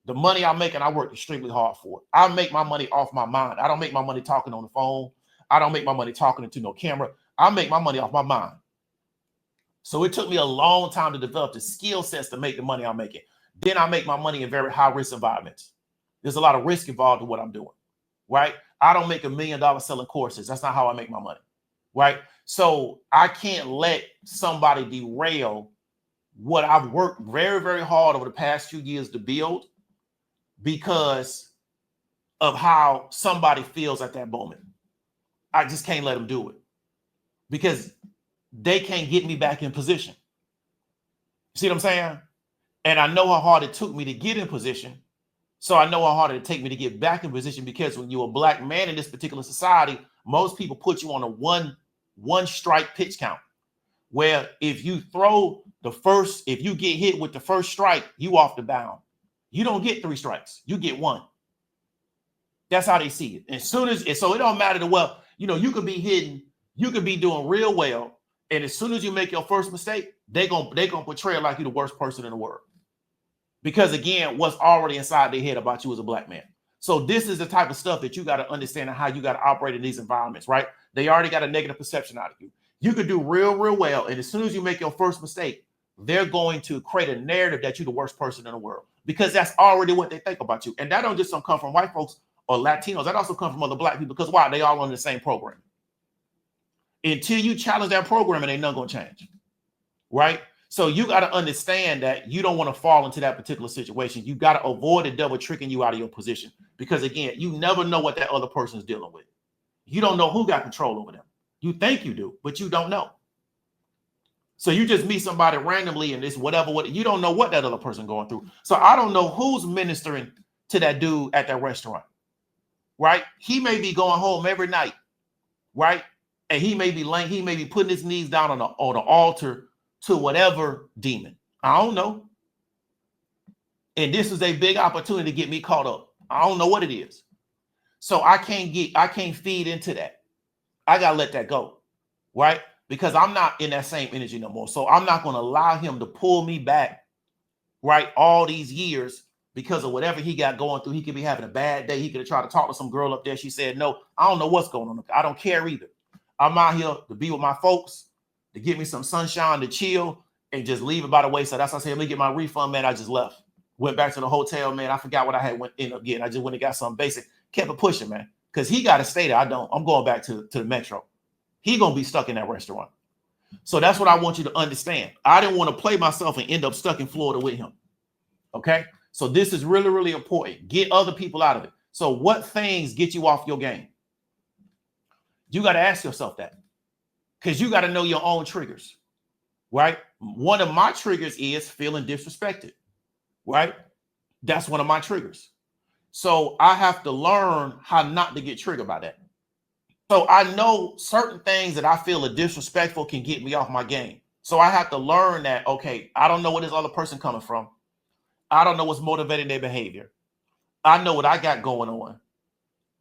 The money I'm making, I work extremely hard for. I make my money off my mind. I don't make my money talking on the phone. I don't make my money talking into no camera. I make my money off my mind. So it took me a long time to develop the skill sets to make the money I'm making. Then I make my money in very high risk environments. There's a lot of risk involved in what I'm doing. Right? I don't make $1 million selling courses. That's not how I make my money. Right? So I can't let somebody derail what I've worked very, very hard over the past few years to build because of how somebody feels at that moment. I just can't let them do it because they can't get me back in position. See what I'm saying? And I know how hard it took me to get in position. So I know how hard it take me to get back in position, because when you're a black man in this particular society, most people put you on a one strike pitch count, where if you get hit with the first strike, you off the bound. You don't get 3 strikes. You get 1. That's how they see it. And so it don't matter to, well, you could be hidden, you could be doing real well. And as soon as you make your first mistake, they're gonna portray it like you're the worst person in the world. Because again, what's already inside their head about you as a black man. So this is the type of stuff that you got to understand and how you got to operate in these environments, right? They already got a negative perception out of you. You could do real, real well. And as soon as you make your first mistake, they're going to create a narrative that you're the worst person in the world, because that's already what they think about you. And that don't just come from white folks or Latinos. That also comes from other black people, because why? They all on the same program. Until you challenge that program, and ain't nothing going to change, right? So you got to understand that you don't want to fall into that particular situation. You got to avoid the devil tricking you out of your position, because again, you never know what that other person is dealing with. You don't know who got control over them. You think you do, but you don't know. So you just meet somebody randomly and this whatever, you don't know what that other person going through. So I don't know who's ministering to that dude at that restaurant, right? He may be going home every night, right? And he may be putting his knees down on the altar to whatever demon. I don't know. And this is a big opportunity to get me caught up. I don't know what it is. So I can't feed into that. I gotta let that go, right? Because I'm not in that same energy no more. So I'm not going to allow him to pull me back, right, all these years because of whatever he got going through. He could be having a bad day. He could have tried to talk to some girl up there. She said no. I don't know what's going on. I don't care either. I'm out here to be with my folks, to give me some sunshine, to chill, and just leave it by the way. So that's why I said, let me get my refund, man. I just left. Went back to the hotel, man. I forgot what I had ended up getting. I just went and got something basic. Kept it pushing, man. Because he got to stay there. I don't. I'm going back to the metro. He going to be stuck in that restaurant. So that's what I want you to understand. I didn't want to play myself and end up stuck in Florida with him. Okay. So this is really, really important. Get other people out of it. So what things get you off your game? You got to ask yourself that, because you got to know your own triggers, right? One of my triggers is feeling disrespected, right? That's one of my triggers. So I have to learn how not to get triggered by that. So I know certain things that I feel are disrespectful can get me off my game. So I have to learn that, okay, I don't know where this other person coming from. I don't know what's motivating their behavior. I know what I got going on.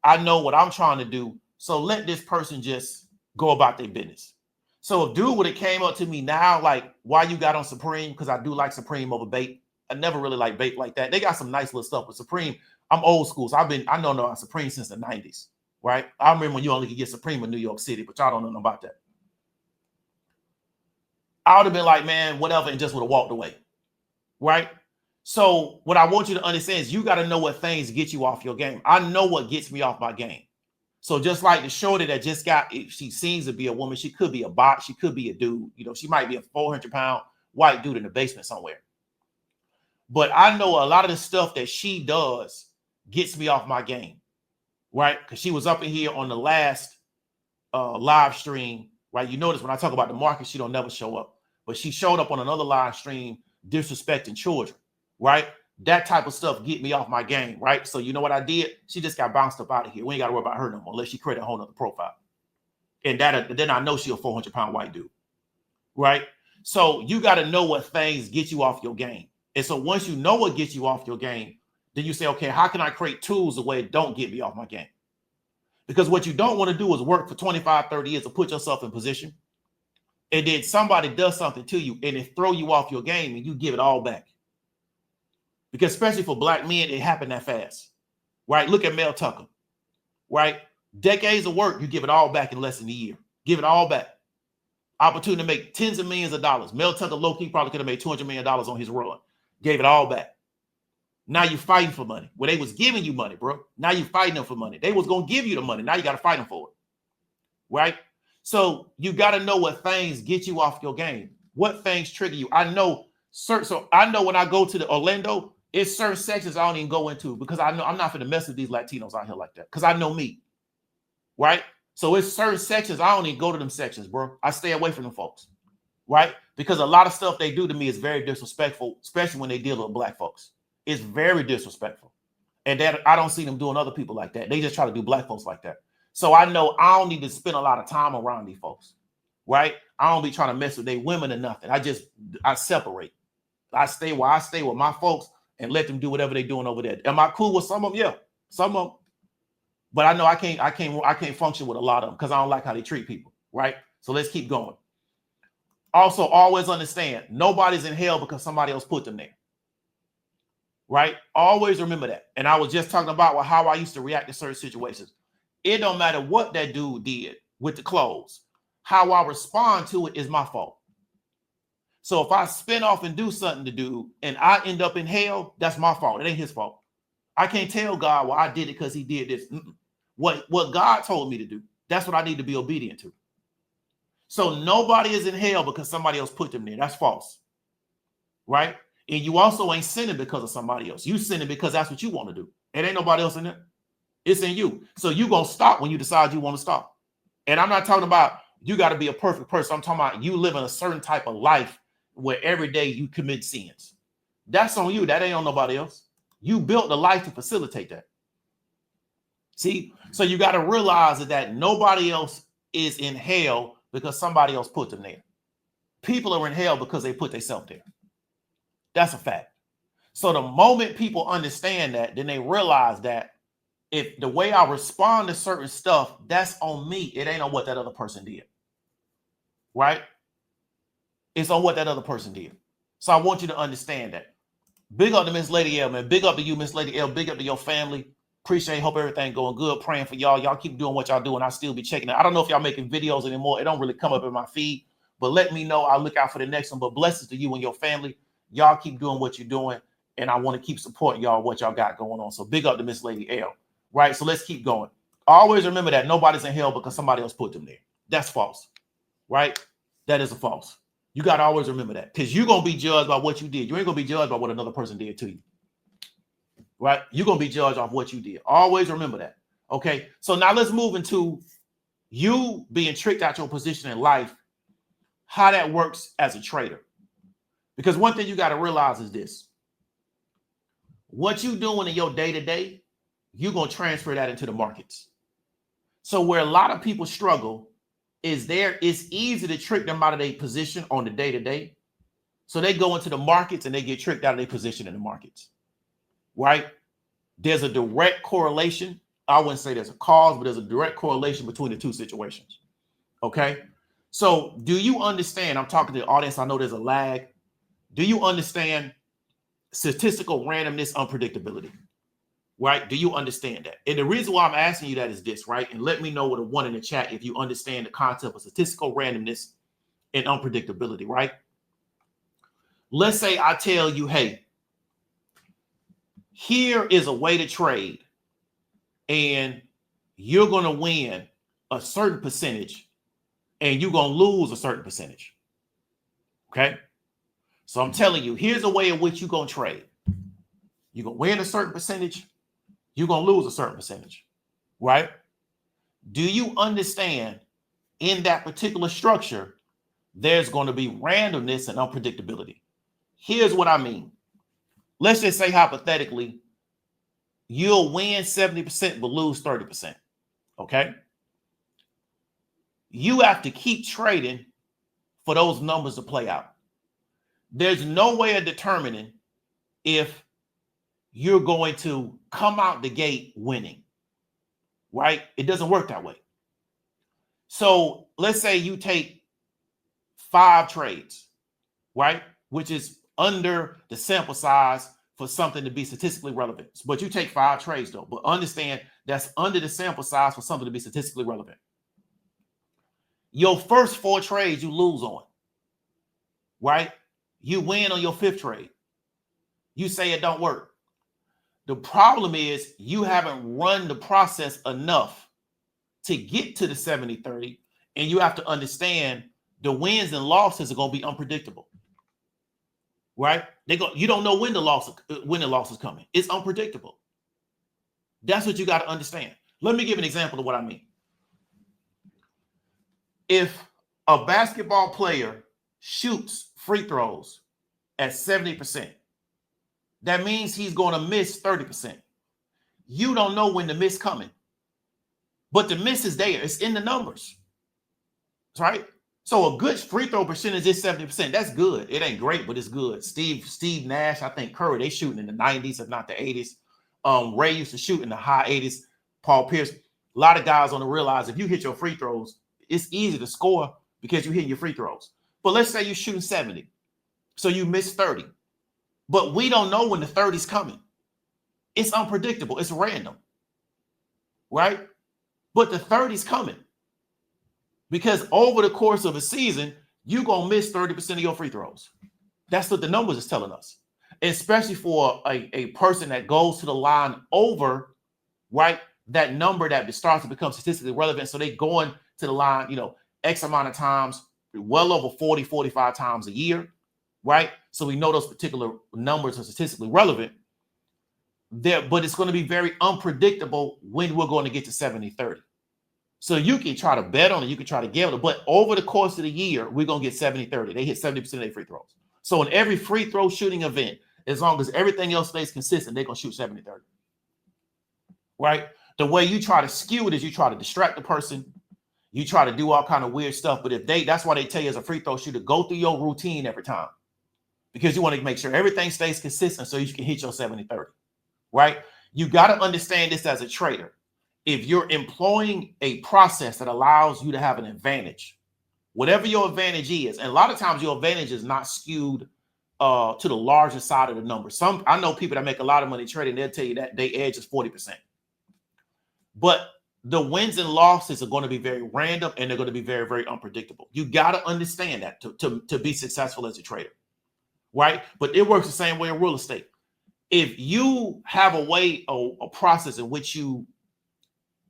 I know what I'm trying to do. So let this person just go about their business. So if dude would have came up to me now, like, why you got on Supreme? Because I do like Supreme over bait. I never really like bait like that. They got some nice little stuff with Supreme. I'm old school. So I know Supreme since the 90s. Right? I remember when you only could get Supreme in New York City, but y'all don't know about that. I would have been like, man, whatever, and just would have walked away. Right? So what I want you to understand is you got to know what things get you off your game. I know what gets me off my game. So just like the shorty that just got, she seems to be a woman. She could be a bot. She could be a dude. You know, she might be a 400-pound white dude in the basement somewhere. But I know a lot of the stuff that she does gets me off my game. Right? Because she was up in here on the last live stream, right? You notice when I talk about the market, she don't never show up. But she showed up on another live stream disrespecting children, right? That type of stuff get me off my game, right? So you know what I did? She just got bounced up out of here. We ain't got to worry about her no more unless she create a whole nother profile. And then I know she a 400-pound white dude, right? So you got to know what things get you off your game. And so once you know what gets you off your game, then you say, okay, how can I create tools the way it don't get me off my game? Because what you don't want to do is work for 25, 30 years to put yourself in position. And then somebody does something to you and it throw you off your game and you give it all back. Because especially for black men, it happened that fast, right? Look at Mel Tucker, right? Decades of work, you give it all back in less than a year. Give it all back. Opportunity to make tens of millions of dollars. Mel Tucker low-key probably could have made $200 million on his run. Gave it all back. Now you're fighting for money. Well, they was giving you money, bro. Now you're fighting them for money. They was going to give you the money. Now you got to fight them for it. Right? So you got to know what things get you off your game. What things trigger you. I know when I go to the Orlando, it's certain sections I don't even go into because I know I'm not going to mess with these Latinos out here like that because I know me. Right? So it's certain sections. I don't even go to them sections, bro. I stay away from them folks. Right? Because a lot of stuff they do to me is very disrespectful, especially when they deal with black folks. It's very disrespectful. And that I don't see them doing other people like that. They just try to do black folks like that. So I know I don't need to spend a lot of time around these folks. Right? I don't be trying to mess with their women or nothing. I separate. I stay with my folks and let them do whatever they're doing over there. Am I cool with some of them? Yeah, some of them. But I know I can't function with a lot of them because I don't like how they treat people. Right? So let's keep going. Also, always understand nobody's in hell because somebody else put them there. Right? Always remember that. And I was just talking about how I used to react to certain situations. It don't matter what that dude did with the clothes. How I respond to it is my fault. So if I spin off and do something to do and I end up in hell, that's my fault. It ain't his fault. I can't tell God, well, I did it because he did this. What God told me to do, that's what I need to be obedient to. So nobody is in hell because somebody else put them there. That's false. Right? And you also ain't sinning because of somebody else. You sinning because that's what you want to do. It ain't nobody else in there. It's in you. So you going to stop when you decide you want to stop. And I'm not talking about you got to be a perfect person. I'm talking about you living a certain type of life where every day you commit sins. That's on you. That ain't on nobody else. You built the life to facilitate that. See? So you got to realize that nobody else is in hell because somebody else put them there. People are in hell because they put themselves there. That's a fact. So the moment people understand that, then they realize that if the way I respond to certain stuff, that's on me. It ain't on what that other person did. Right? It's on what that other person did. So I want you to understand that. Big up to Miss Lady L, man. Big up to you, Miss Lady L. Big up to your family. Appreciate, hope everything going good. Praying for y'all. Y'all keep doing what y'all do, and I'll still be checking it. I don't know if y'all making videos anymore. It don't really come up in my feed, but let me know. I'll look out for the next one. But blessings to you and your family. Y'all keep doing what you're doing, and I want to keep supporting y'all, what y'all got going on. So big up to Miss Lady L. Right? So let's keep going. Always remember that nobody's in hell because somebody else put them there. That's false. Right? that is a false. You got to always remember that, because you're going to be judged by what you did. You ain't going to be judged by what another person did to you, right? You're going to be judged off what you did. Always remember that. Okay. So now let's move into you being tricked out your position in life, how that works as a trader. Because one thing you got to realize is this: what you doing in your day-to-day, you're going to transfer that into the markets. So where a lot of people struggle is it's easy to trick them out of their position on the day-to-day. So they go into the markets and they get tricked out of their position in the markets, right? There's a direct correlation. I wouldn't say there's a cause, but there's a direct correlation between the two situations. Okay. So do you understand? I'm talking to the audience. I know there's a lag. Do you understand statistical randomness, unpredictability? Right? Do you understand that? And the reason why I'm asking you that is this, right? And let me know with a 1 in the chat if you understand the concept of statistical randomness and unpredictability, right? Let's say I tell you, hey, here is a way to trade, and you're going to win a certain percentage and you're going to lose a certain percentage. Okay. So I'm telling you, here's a way in which you're going to trade. You're going to win a certain percentage. You're going to lose a certain percentage, right? Do you understand in that particular structure, there's going to be randomness and unpredictability? Here's what I mean. Let's just say hypothetically, you'll win 70% but lose 30%, okay? You have to keep trading for those numbers to play out. There's no way of determining if you're going to come out the gate winning, right? It doesn't work that way. So let's say you take 5 trades, right? Which is under the sample size for something to be statistically relevant. But you take 5 trades though, but understand that's under the sample size for something to be statistically relevant. Your first 4 trades you lose on, right? You win on your 5th trade. You say it don't work. The problem is you haven't run the process enough to get to the 70-30, and you have to understand the wins and losses are going to be unpredictable, right? You don't know when the loss is coming. It's unpredictable. That's what you got to understand. Let me give an example of what I mean. If a basketball player shoots free throws at 70%, that means he's going to miss 30%. You don't know when the miss coming, but the miss is there. It's in the numbers, right? So a good free throw percentage is 70%. That's good. It ain't great, but it's good. Steve Nash, I think Curry, they shooting in the 90s, if not the 80s. Ray used to shoot in the high 80s. Paul Pierce. A lot of guys don't realize if you hit your free throws, it's easy to score because you hit your free throws. But let's say you're shooting 70, so you miss 30. But we don't know when the 30's coming. It's unpredictable. It's random, right? But the 30's coming because over the course of a season, you're going to miss 30% of your free throws. That's what the numbers is telling us, especially for a person that goes to the line over, right, that number that starts to become statistically relevant. So they going to the line, X amount of times, well over 40, 45 times a year, right? So we know those particular numbers are statistically relevant there, but it's going to be very unpredictable when we're going to get to 70-30. So you can try to bet on it, you can try to gamble it, but over the course of the year, we're going to get 70-30. They hit 70% of their free throws. So in every free throw shooting event, as long as everything else stays consistent, they're going to shoot 70-30, right? The way you try to skew it is you try to distract the person. You try to do all kind of weird stuff, but that's why they tell you as a free throw shooter, go through your routine every time, because you want to make sure everything stays consistent so you can hit your 70-30, right? You got to understand this as a trader. If you're employing a process that allows you to have an advantage, whatever your advantage is, and a lot of times your advantage is not skewed to the larger side of the number. I know people that make a lot of money trading, they'll tell you that their edge is 40%. But the wins and losses are going to be very random, and they're going to be very, very unpredictable. You got to understand that to be successful as a trader, right? But it works the same way in real estate. If you have a process in which you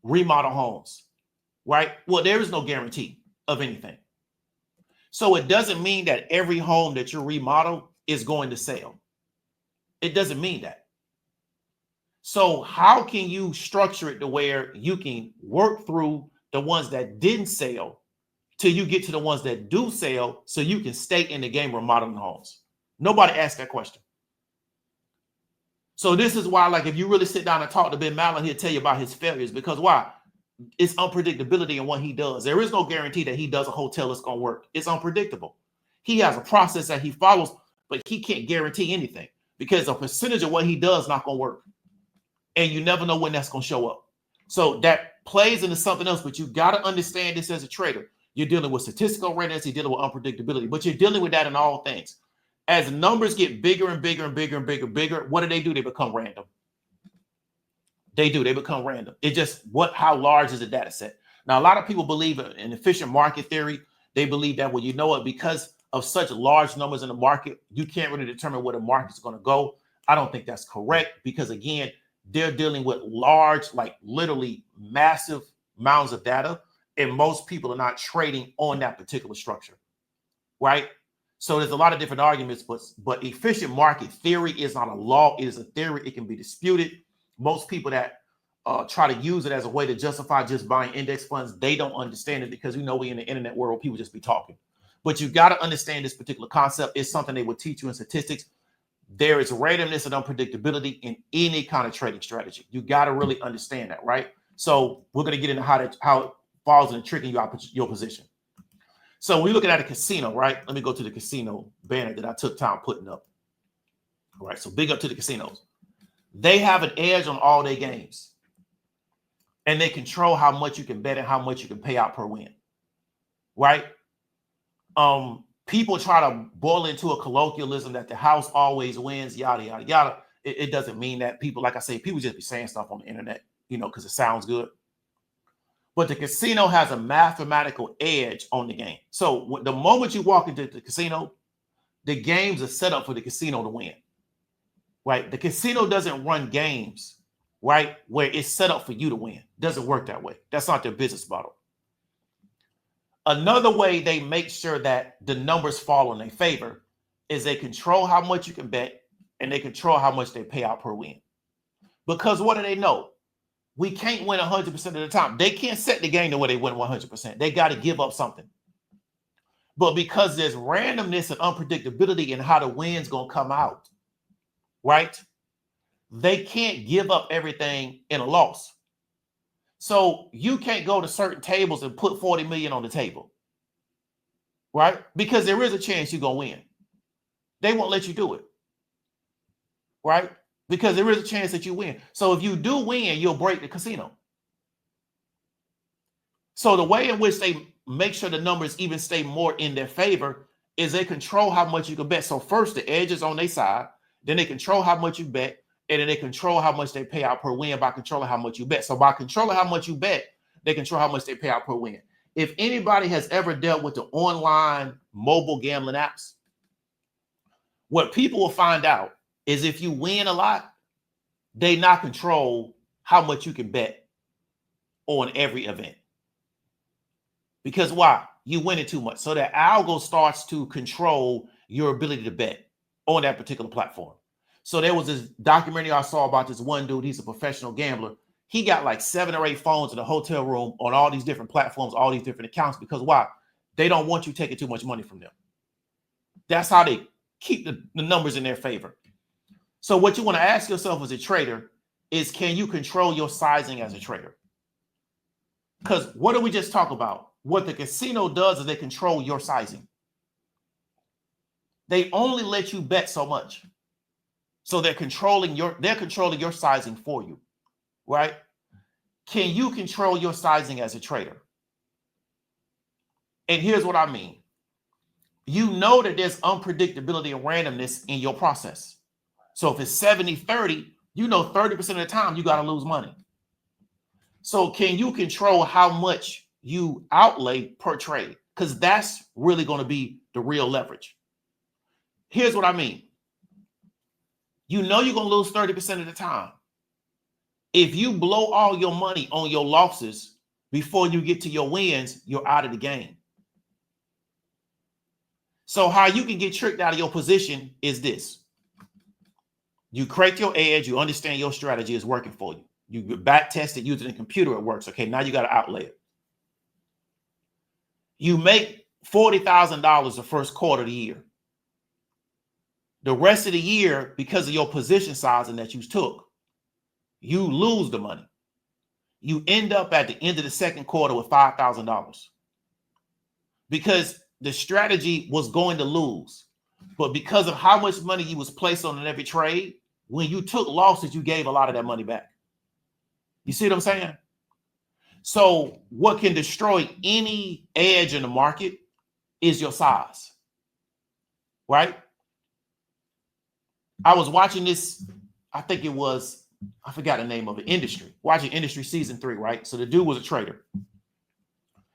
remodel homes, right? Well, there is no guarantee of anything. So it doesn't mean that every home that you remodel is going to sell. It doesn't mean that. So how can you structure it to where you can work through the ones that didn't sell till you get to the ones that do sell so you can stay in the game remodeling homes? Nobody asked that question. So this is why, like, if you really sit down and talk to Ben Mallon, he'll tell you about his failures. Because why? It's unpredictability in what he does. There is no guarantee that he does a hotel that's going to work. It's unpredictable. He has a process that he follows, but he can't guarantee anything because a percentage of what he does is not going to work. And you never know when that's going to show up. So that plays into something else, but you got to understand this as a trader. You're dealing with statistical randomness, you're dealing with unpredictability, but you're dealing with that in all things. As numbers get bigger and bigger and bigger and bigger, what do? They become random. They become random. It's just how large is the data set? Now, a lot of people believe in efficient market theory. They believe that, well, you know what, because of such large numbers in the market, you can't really determine where the market's going to go. I don't think that's correct because, again, they're dealing with large, like literally massive amounts of data, and most people are not trading on that particular structure, right? So there's a lot of different arguments, but efficient market theory is not a law. It is a theory. It can be disputed. Most people that try to use it as a way to justify just buying index funds, they don't understand it because we in the internet world, people just be talking. But you got to understand this particular concept. It's something they would teach you in statistics. There is randomness and unpredictability in any kind of trading strategy. You got to really understand that, right? So we're going to get into how it falls into tricking you out your position. So we're looking at a casino, right? Let me go to the casino banner that I took time putting up. All right, so big up to the casinos. They have an edge on all their games. And they control how much you can bet and how much you can pay out per win, right? People try to boil into a colloquialism that the house always wins, yada, yada, yada. It doesn't mean that. People, like I say, people just be saying stuff on the internet, because it sounds good. But the casino has a mathematical edge on the game. So the moment you walk into the casino, the games are set up for the casino to win, right? The casino doesn't run games, right, where it's set up for you to win. It doesn't work that way. That's not their business model. Another way they make sure that the numbers fall in their favor is they control how much you can bet and they control how much they pay out per win. Because what do they know? We can't win 100% of the time. They can't set the game the way they win 100%. They got to give up something. But because there's randomness and unpredictability in how the win's going to come out, right? They can't give up everything in a loss. So you can't go to certain tables and put 40 million on the table, right? Because there is a chance you're going to win. They won't let you do it, right? Because there is a chance that you win. So if you do win, you'll break the casino. So the way in which they make sure the numbers even stay more in their favor is they control how much you can bet. So first the edge is on their side, then they control how much you bet, and then they control how much they pay out per win by controlling how much you bet. So by controlling how much you bet, they control how much they pay out per win. If anybody has ever dealt with the online mobile gambling apps, what people will find out is if you win a lot, they not control how much you can bet on every event. Because why? You win it too much. So that algo starts to control your ability to bet on that particular platform. So there was this documentary I saw about this one dude. He's a professional gambler. He got like 7 or 8 phones in a hotel room on all these different platforms, all these different accounts. Because why? They don't want you taking too much money from them. That's how they keep the numbers in their favor. So what you want to ask yourself as a trader is, can you control your sizing as a trader? Because what did we just talk about? What the casino does is they control your sizing. They only let you bet so much. So they're controlling your sizing for you, right? Can you control your sizing as a trader? And here's what I mean. You know that there's unpredictability and randomness in your process. So if it's 70-30, you know 30% of the time you got to lose money. So can you control how much you outlay per trade? Because that's really going to be the real leverage. Here's what I mean. You know you're going to lose 30% of the time. If you blow all your money on your losses before you get to your wins, you're out of the game. So how you can get tricked out of your position is this. You create your edge. You understand your strategy is working for you. You back test it using a computer. It works. Okay, now you got to outlay it. You make $40,000 the first quarter of the year. The rest of the year, because of your position sizing that you took, you lose the money. You end up at the end of the second quarter with $5,000 because the strategy was going to lose. But because of how much money you was placed on in every trade, when you took losses, you gave a lot of that money back. You see what I'm saying? So what can destroy any edge in the market is your size, right? I was watching this, I think it was, I forgot the name of it, Industry, watching Industry season 3, right? So the dude was a trader.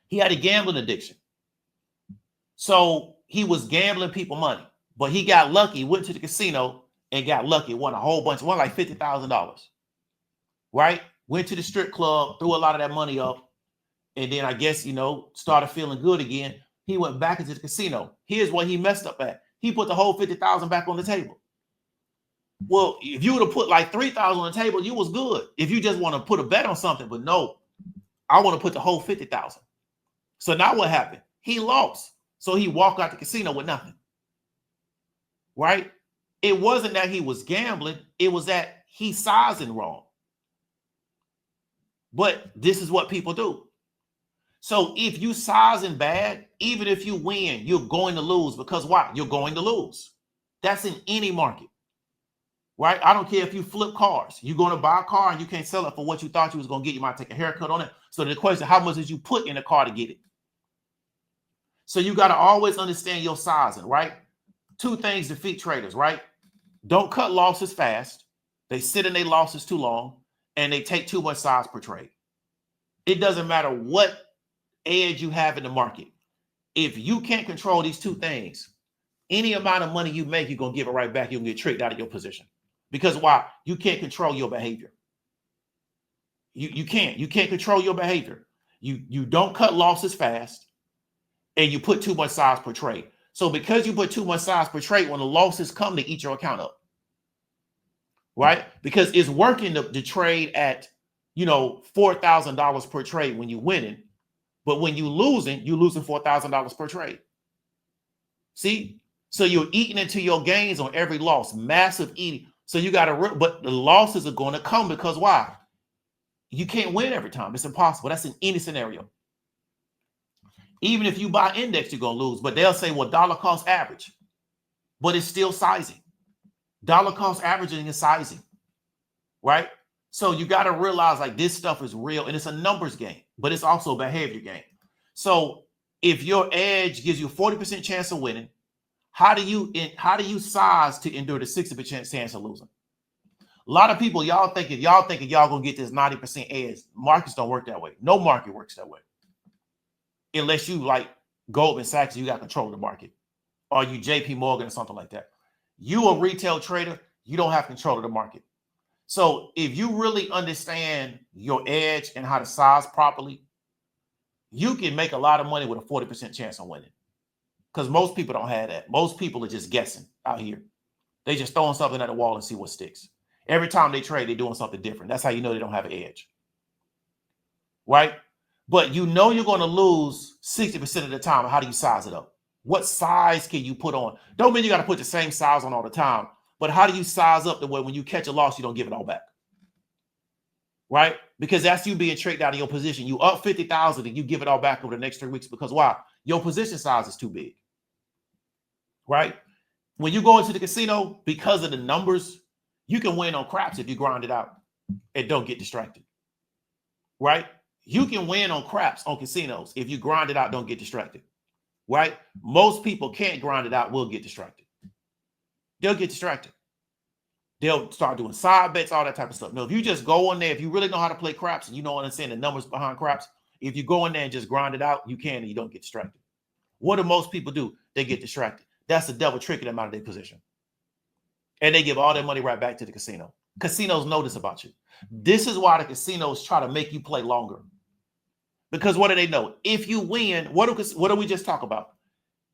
He had a gambling addiction. So he was gambling people money, but he got lucky, went to the casino and got lucky, won a whole bunch, won like $50,000, right? Went to the strip club, threw a lot of that money up, and then I guess, started feeling good again. He went back into the casino. Here's what he messed up at. He put the whole 50,000 back on the table. Well, if you would have put like 3,000 on the table, you was good. If you just want to put a bet on something, but no, I want to put the whole 50,000. So now what happened? He lost. So he walked out the casino with nothing. Right? It wasn't that he was gambling. It was that he sizing wrong. But this is what people do. So if you sizing bad, even if you win, you're going to lose because why? You're going to lose. That's in any market. Right? I don't care if you flip cars. You're going to buy a car and you can't sell it for what you thought you was going to get. You might take a haircut on it. So the question, how much did you put in the car to get it? So you got to always understand your sizing, right? 2 things defeat traders, right? Don't cut losses fast. They sit in their losses too long and they take too much size per trade. It doesn't matter what edge you have in the market. If you can't control these 2 things, any amount of money you make, you're going to give it right back. You'll get tricked out of your position. Because why? You can't control your behavior. You can't control your behavior. You don't cut losses fast and you put too much size per trade. So because you put too much size per trade, when the losses come, they eat your account up. Right? Because it's working to trade at, $4,000 per trade when you're winning. But when you're losing $4,000 per trade. See? So you're eating into your gains on every loss, massive eating. So you got to, but the losses are going to come because why? You can't win every time. It's impossible. That's in any scenario. Even if you buy index, you're going to lose. But they'll say, well, dollar cost average. But it's still sizing. Dollar cost averaging is sizing. Right? So you got to realize like this stuff is real and it's a numbers game, but it's also a behavior game. So if your edge gives you a 40% chance of winning, how do you size to endure the 60% chance of losing? A lot of people, y'all thinking y'all gonna get this 90% edge. Markets don't work that way. No market works that way. Unless you like Goldman Sachs, you got control of the market. Or you JP Morgan or something like that. You a retail trader, you don't have control of the market. So if you really understand your edge and how to size properly, you can make a lot of money with a 40% chance of winning. Because most people don't have that. Most people are just guessing out here. They just throwing something at the wall and see what sticks. Every time they trade, they're doing something different. That's how you know they don't have an edge. Right? But you're going to lose 60% of the time. How do you size it up? What size can you put on? Don't mean you got to put the same size on all the time. But how do you size up the way when you catch a loss, you don't give it all back? Right? Because that's you being tricked out of your position. You up 50,000 and you give it all back over the next 3 weeks because why? Your position size is too big. Right? When you go into the casino, because of the numbers, you can win on craps if you grind it out and don't get distracted. Right? You can win on craps on casinos if you grind it out, don't get distracted. Right? Most people can't grind it out, will get distracted. They'll get distracted. They'll start doing side bets, all that type of stuff. No, if you just go in there, if you really know how to play craps and you know understand the numbers behind craps, if you go in there and just grind it out, you can and you don't get distracted. What do most people do? They get distracted. That's the devil tricking them out of their position. And they give all their money right back to the casino. Casinos know this about you. This is why the casinos try to make you play longer. Because what do they know? If you win, what do we just talk about?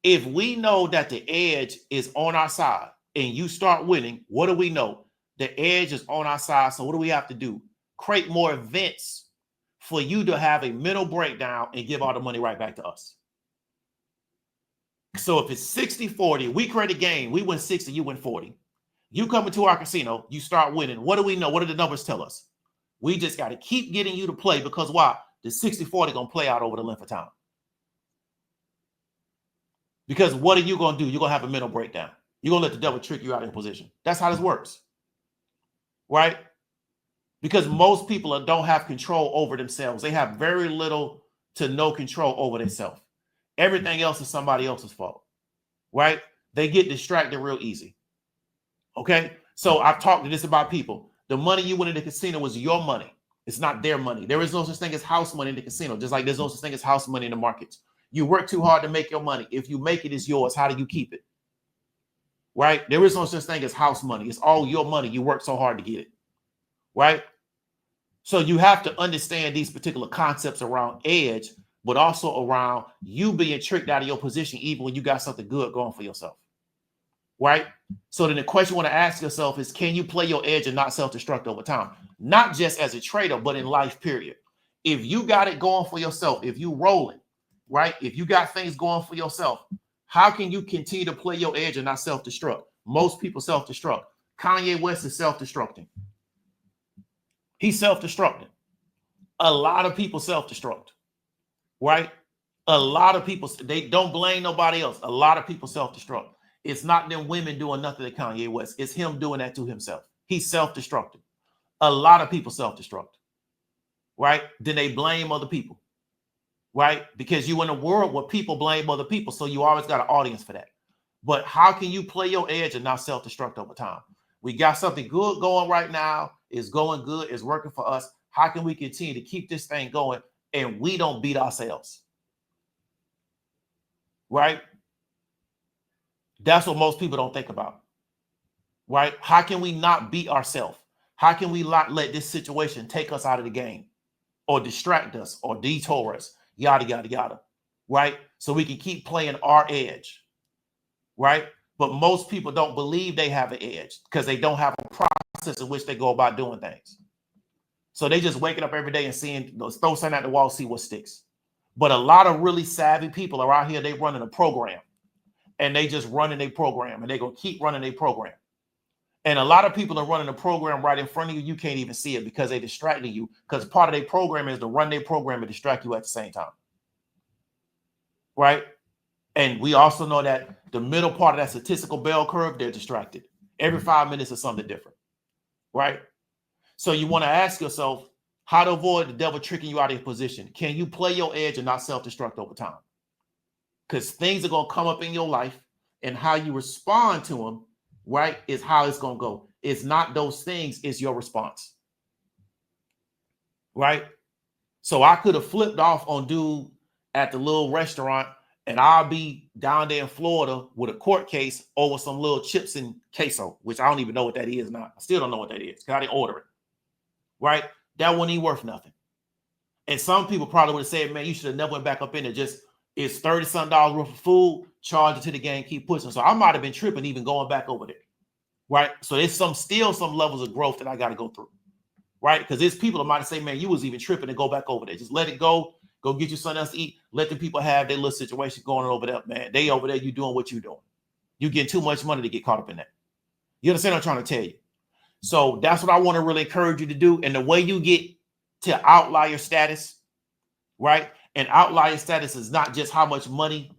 If we know that the edge is on our side and you start winning, what do we know? The edge is on our side. So what do we have to do? Create more events for you to have a mental breakdown and give all the money right back to us. So if it's 60-40, we create a game, we win 60, you win 40. You come into our casino, you start winning. What do we know? What do the numbers tell us? We just got to keep getting you to play because why? The 60-40 going to play out over the length of time. Because what are you going to do? You're going to have a mental breakdown. You're going to let the devil trick you out of your position. That's how this works. Right? Because most people don't have control over themselves. They have very little to no control over themselves. Everything else is somebody else's fault. Right? They get distracted real easy. Okay? So I've talked to this about people. The money you win in the casino is your money. It's not their money. There is no such thing as house money in the casino, just like there's no such thing as house money in the markets. You work too hard to make your money. If you make it, it's yours. How do you keep it? Right? There is no such thing as house money. It's all your money. You work so hard to get it. Right? So you have to understand these particular concepts around edge, but also around you being tricked out of your position, even when you got something good going for yourself. Right? So then the question you want to ask yourself is, can you play your edge and not self-destruct over time? Not just as a trader, but in life, period. If you got it going for yourself, if you rolling, right? If you got things going for yourself, how can you continue to play your edge and not self-destruct? Most people self-destruct. Kanye West is self-destructing. He's self-destructing. A lot of people self-destruct, right? A lot of people, they don't blame nobody else. A lot of people self-destruct. It's not them women doing nothing to Kanye West. It's him doing that to himself. He's self-destructing. A lot of people self-destruct, right? Then they blame other people, right? Because you in a world where people blame other people, so you always got an audience for that. But how can you play your edge and not self-destruct over time? We got something good going right now. It's going good. It's working for us. How can we continue to keep this thing going and we don't beat ourselves? Right? That's what most people don't think about. Right? How can we not beat ourselves? How can we not let this situation take us out of the game or distract us or detour us? Yada, yada, yada. Right? So we can keep playing our edge. Right? But most people don't believe they have an edge because they don't have a process in which they go about doing things. So they just waking up every day and seeing, throw something at the wall, see what sticks. But a lot of really savvy people are out here, they running a program and they just running a program and they're going to keep running a program. And a lot of people are running a program right in front of you. You can't even see it because they distracted you, because part of their program is to run their program and distract you at the same time. Right? And we also know that the middle part of that statistical bell curve, they're distracted. Every 5 minutes is something different. Right? So you want to ask yourself how to avoid the devil tricking you out of your position. Can you play your edge and not self-destruct over time? Because things are going to come up in your life and how you respond to them, right, is how it's going to go. It's not those things, it's your response. Right? So I could have flipped off on dude at the little restaurant and I'll be down there in Florida with a court case over some little chips and queso, which I don't even know what that is now. I still don't know what that is because I didn't order it. Right? That wasn't even worth nothing. And some people probably would have said, man, you should have never went back up in there. Just, it's $30-something worth of food, charge it to the game, keep pushing. So I might have been tripping even going back over there. Right? So there's still some levels of growth that I got to go through. Right? Because there's people that might say, man, you was even tripping and go back over there. Just let it go. Go get you something else to eat. Let the people have their little situation going on over there, man. They over there, you doing what you doing. You getting too much money to get caught up in that. You understand what I'm trying to tell you? So that's what I want to really encourage you to do. And the way you get to outlier status, right? And outlier status is not just how much money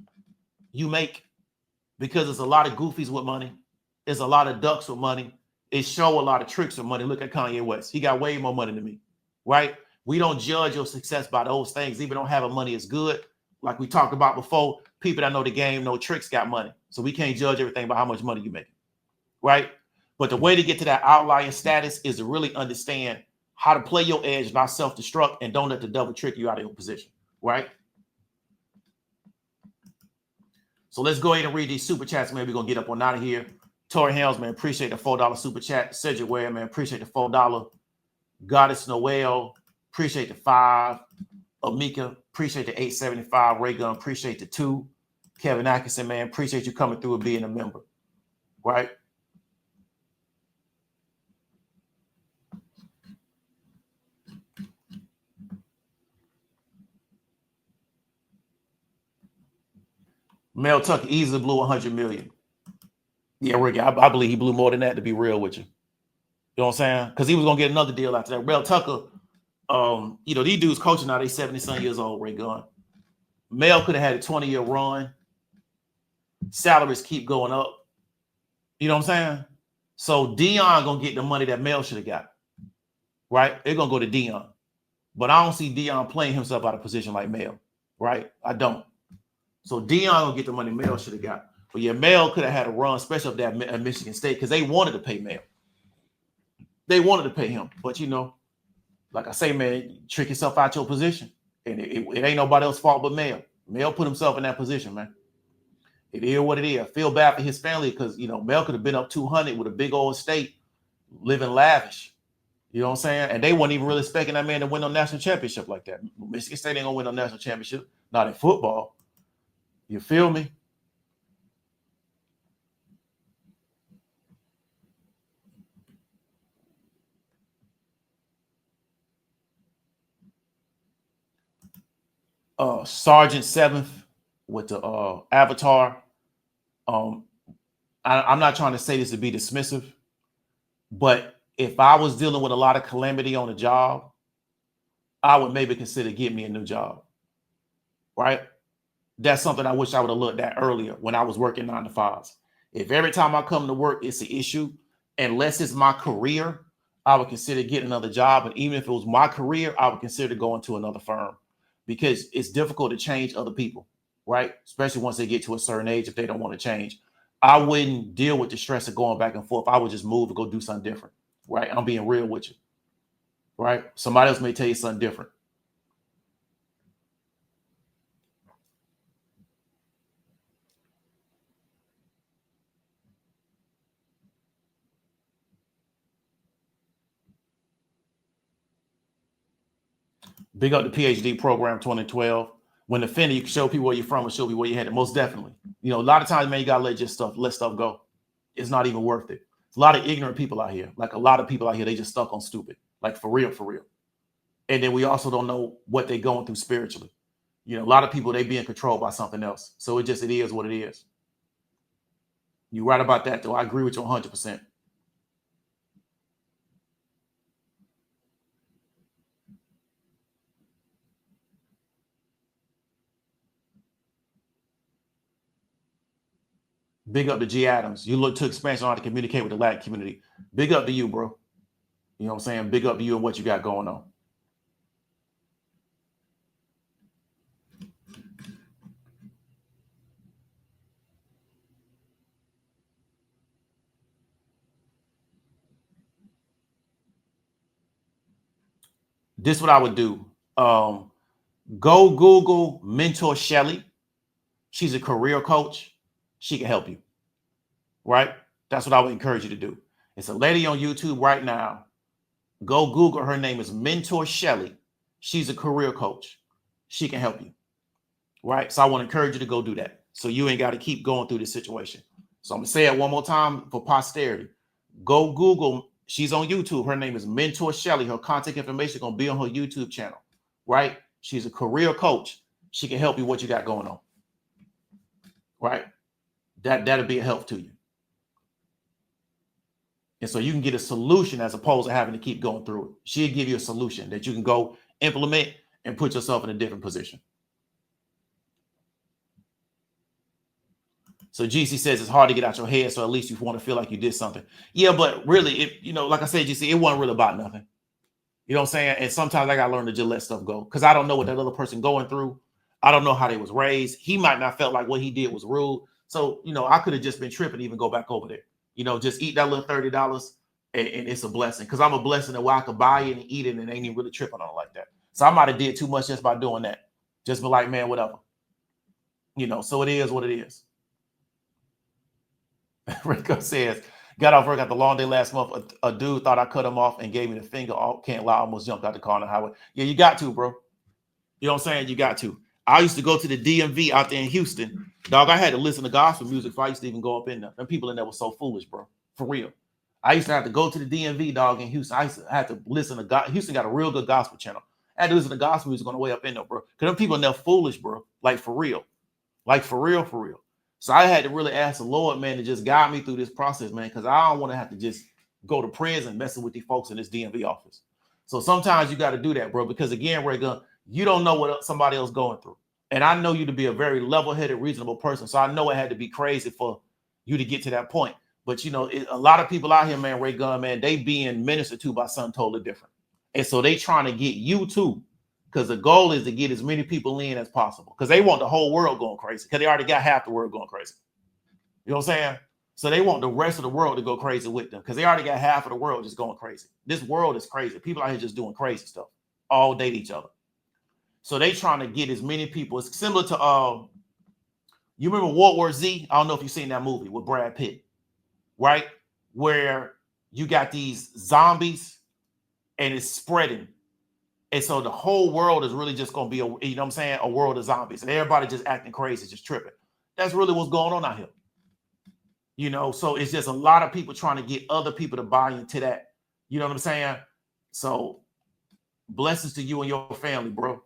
you make, because there's a lot of goofies with money. There's a lot of ducks with money. It show a lot of tricks with money. Look at Kanye West. He got way more money than me, right? We don't judge your success by those things. Even though having money is good. Like we talked about before, people that know the game, know tricks, got money. So we can't judge everything by how much money you make, right? But the way to get to that outlier status is to really understand how to play your edge, not self-destruct, and don't let the devil trick you out of your position, right? So let's go ahead and read these super chats, man. We're going to get up on out of here. Tori Helms, man, appreciate the $4 super chat. Cedric Ware, man, appreciate the $4. Goddess Noel, appreciate the $5. Amika, appreciate the $8.75. Ray Gun, appreciate the $2. Kevin Atkinson, man, appreciate you coming through and being a member, right? Mel Tucker easily blew 100 million. Yeah, Ricky, I believe he blew more than that, to be real with you. You know what I'm saying? Because he was going to get another deal after that. Mel Tucker, you know, these dudes coaching now, they 70-some years old, Ray Gunn. Mel could have had a 20-year run. Salaries keep going up. You know what I'm saying? So Dion going to get the money that Mel should have got, right? They're going to go to Dion. But I don't see Dion playing himself out of position like Mel, right? I don't. So Dion will get the money Mel should have got. But yeah, Mel could have had a run, especially up there at Michigan State, because they wanted to pay Mel. They wanted to pay him. But, you know, like I say, man, trick yourself out your position. And it ain't nobody else's fault but Mel. Mel put himself in that position, man. It is what it is. I feel bad for his family because, you know, Mel could have been up 200 with a big old estate, living lavish. You know what I'm saying? And they weren't even really expecting that man to win a national championship like that. Michigan State ain't going to win a national championship. Not in football. You feel me? Sergeant Seventh with the avatar. I'm not trying to say this to be dismissive, but if I was dealing with a lot of calamity on the job, I would maybe consider getting me a new job, right? That's something I wish I would have looked at earlier when I was working 9 to 5s. If every time I come to work, it's an issue, unless it's my career, I would consider getting another job. And even if it was my career, I would consider going to another firm because it's difficult to change other people, right? Especially once they get to a certain age, if they don't want to change. I wouldn't deal with the stress of going back and forth. I would just move and go do something different, right? I'm being real with you, right? Somebody else may tell you something different. Big up the PhD program 2012. When offended, you can show people where you're from and show people where you had it. Most definitely. You know, a lot of times, man, you gotta let stuff go. It's not even worth it. There's a lot of ignorant people out here. Like a lot of people out here, they just stuck on stupid. Like for real, for real. And then we also don't know what they're going through spiritually. You know, a lot of people, they being controlled by something else. So it is what it is. You're right about that, though. I agree with you 100%. Big up to G Adams. You look to expansion on how to communicate with the Latin community. Big up to you, bro. You know what I'm saying? Big up to you and what you got going on. This is what I would do. Go Google Mentor Shelly. She's a career coach. She can help you. Right? That's what I would encourage you to do. It's a lady on YouTube right now. Go Google. Her name is Mentor Shelly. She's a career coach. She can help you. Right? So I want to encourage you to go do that. So you ain't got to keep going through this situation. So I'm going to say it one more time for posterity. Go Google. She's on YouTube. Her name is Mentor Shelly. Her contact information is going to be on her YouTube channel. Right? She's a career coach. She can help you what you got going on. Right? That'll be a help to you. And so you can get a solution as opposed to having to keep going through it. She'll give you a solution that you can go implement and put yourself in a different position. So GC says it's hard to get out your head, so at least you want to feel like you did something. Yeah, but really, like I said, GC, it wasn't really about nothing. You know what I'm saying? And sometimes I got to learn to just let stuff go because I don't know what that other person going through. I don't know how they was raised. He might not felt like what he did was rude. So, I could have just been tripping, even go back over there. Just eat that little $30 and it's a blessing. Because I'm a blessing that where I could buy it and eat it and ain't even really tripping on it like that. So I might have did too much just by doing that. Just be like, man, whatever. So it is what it is. Rico says, got off work after the long day last month. A dude thought I cut him off and gave me the finger. Can't lie, almost jumped out the car on the highway. Yeah, you got to, bro. You know what I'm saying? You got to. I used to go to the DMV out there in Houston. Dog, I had to listen to gospel music before I used to even go up in there. And people in there were so foolish, bro. For real. I used to have to go to the DMV, dog, in Houston. I used to have to listen to God. Houston got a real good gospel channel. I had to listen to gospel music on the way up in there, bro. Because them people in there foolish, bro. Like, for real. Like, for real, for real. So I had to really ask the Lord, man, to just guide me through this process, man, because I don't want to have to just go to prison messing with these folks in this DMV office. So sometimes you got to do that, bro, because, again, Ray Gun, you don't know what somebody else going through. And I know you to be a very level-headed, reasonable person. So I know it had to be crazy for you to get to that point. But, you know, a lot of people out here, man, Ray Gun, man, they being ministered to by something totally different. And so they trying to get you too, because the goal is to get as many people in as possible, because they want the whole world going crazy, because they already got half the world going crazy. You know what I'm saying? So they want the rest of the world to go crazy with them, because they already got half of the world just going crazy. This world is crazy. People out here just doing crazy stuff all day to each other. So they trying to get as many people. It's similar to you remember World War Z? I don't know if you've seen that movie with Brad Pitt, right? Where you got these zombies and it's spreading. And so the whole world is really just going to be, you know what I'm saying, a world of zombies. And everybody just acting crazy, just tripping. That's really what's going on out here. You know, so it's just a lot of people trying to get other people to buy into that. You know what I'm saying? So blessings to you and your family, bro.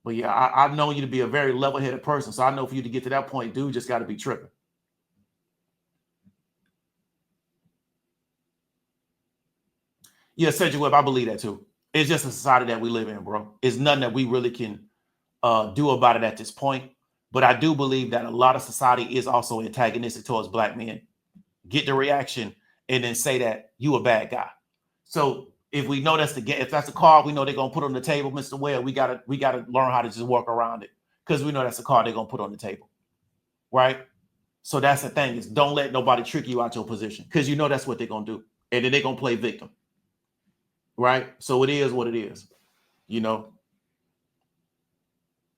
But yeah, I've known you to be a very level-headed person. So I know for you to get to that point, dude, just got to be tripping. Yeah, Cedric Webb, I believe that too. It's just a society that we live in, bro. It's nothing that we really can do about it at this point. But I do believe that a lot of society is also antagonistic towards black men. Get the reaction and then say that you a bad guy. So if we know that's if that's the card, we know they're gonna put on the table, Mr. Webb, we gotta learn how to just work around it, because we know that's the card they're gonna put on the table, right? So that's the thing, is don't let nobody trick you out your position, because you know that's what they're gonna do, and then they're gonna play victim, right? So it is what it is, you know.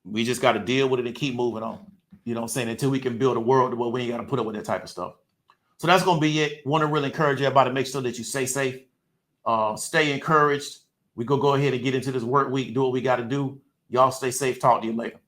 We just got to deal with it and keep moving on. You know what I'm saying? Until we can build a world where we ain't got to put up with that type of stuff. So that's going to be it. Want to really encourage everybody to make sure that you stay safe. Stay encouraged. We go ahead and get into this work week, do what we got to do. Y'all stay safe. Talk to you later.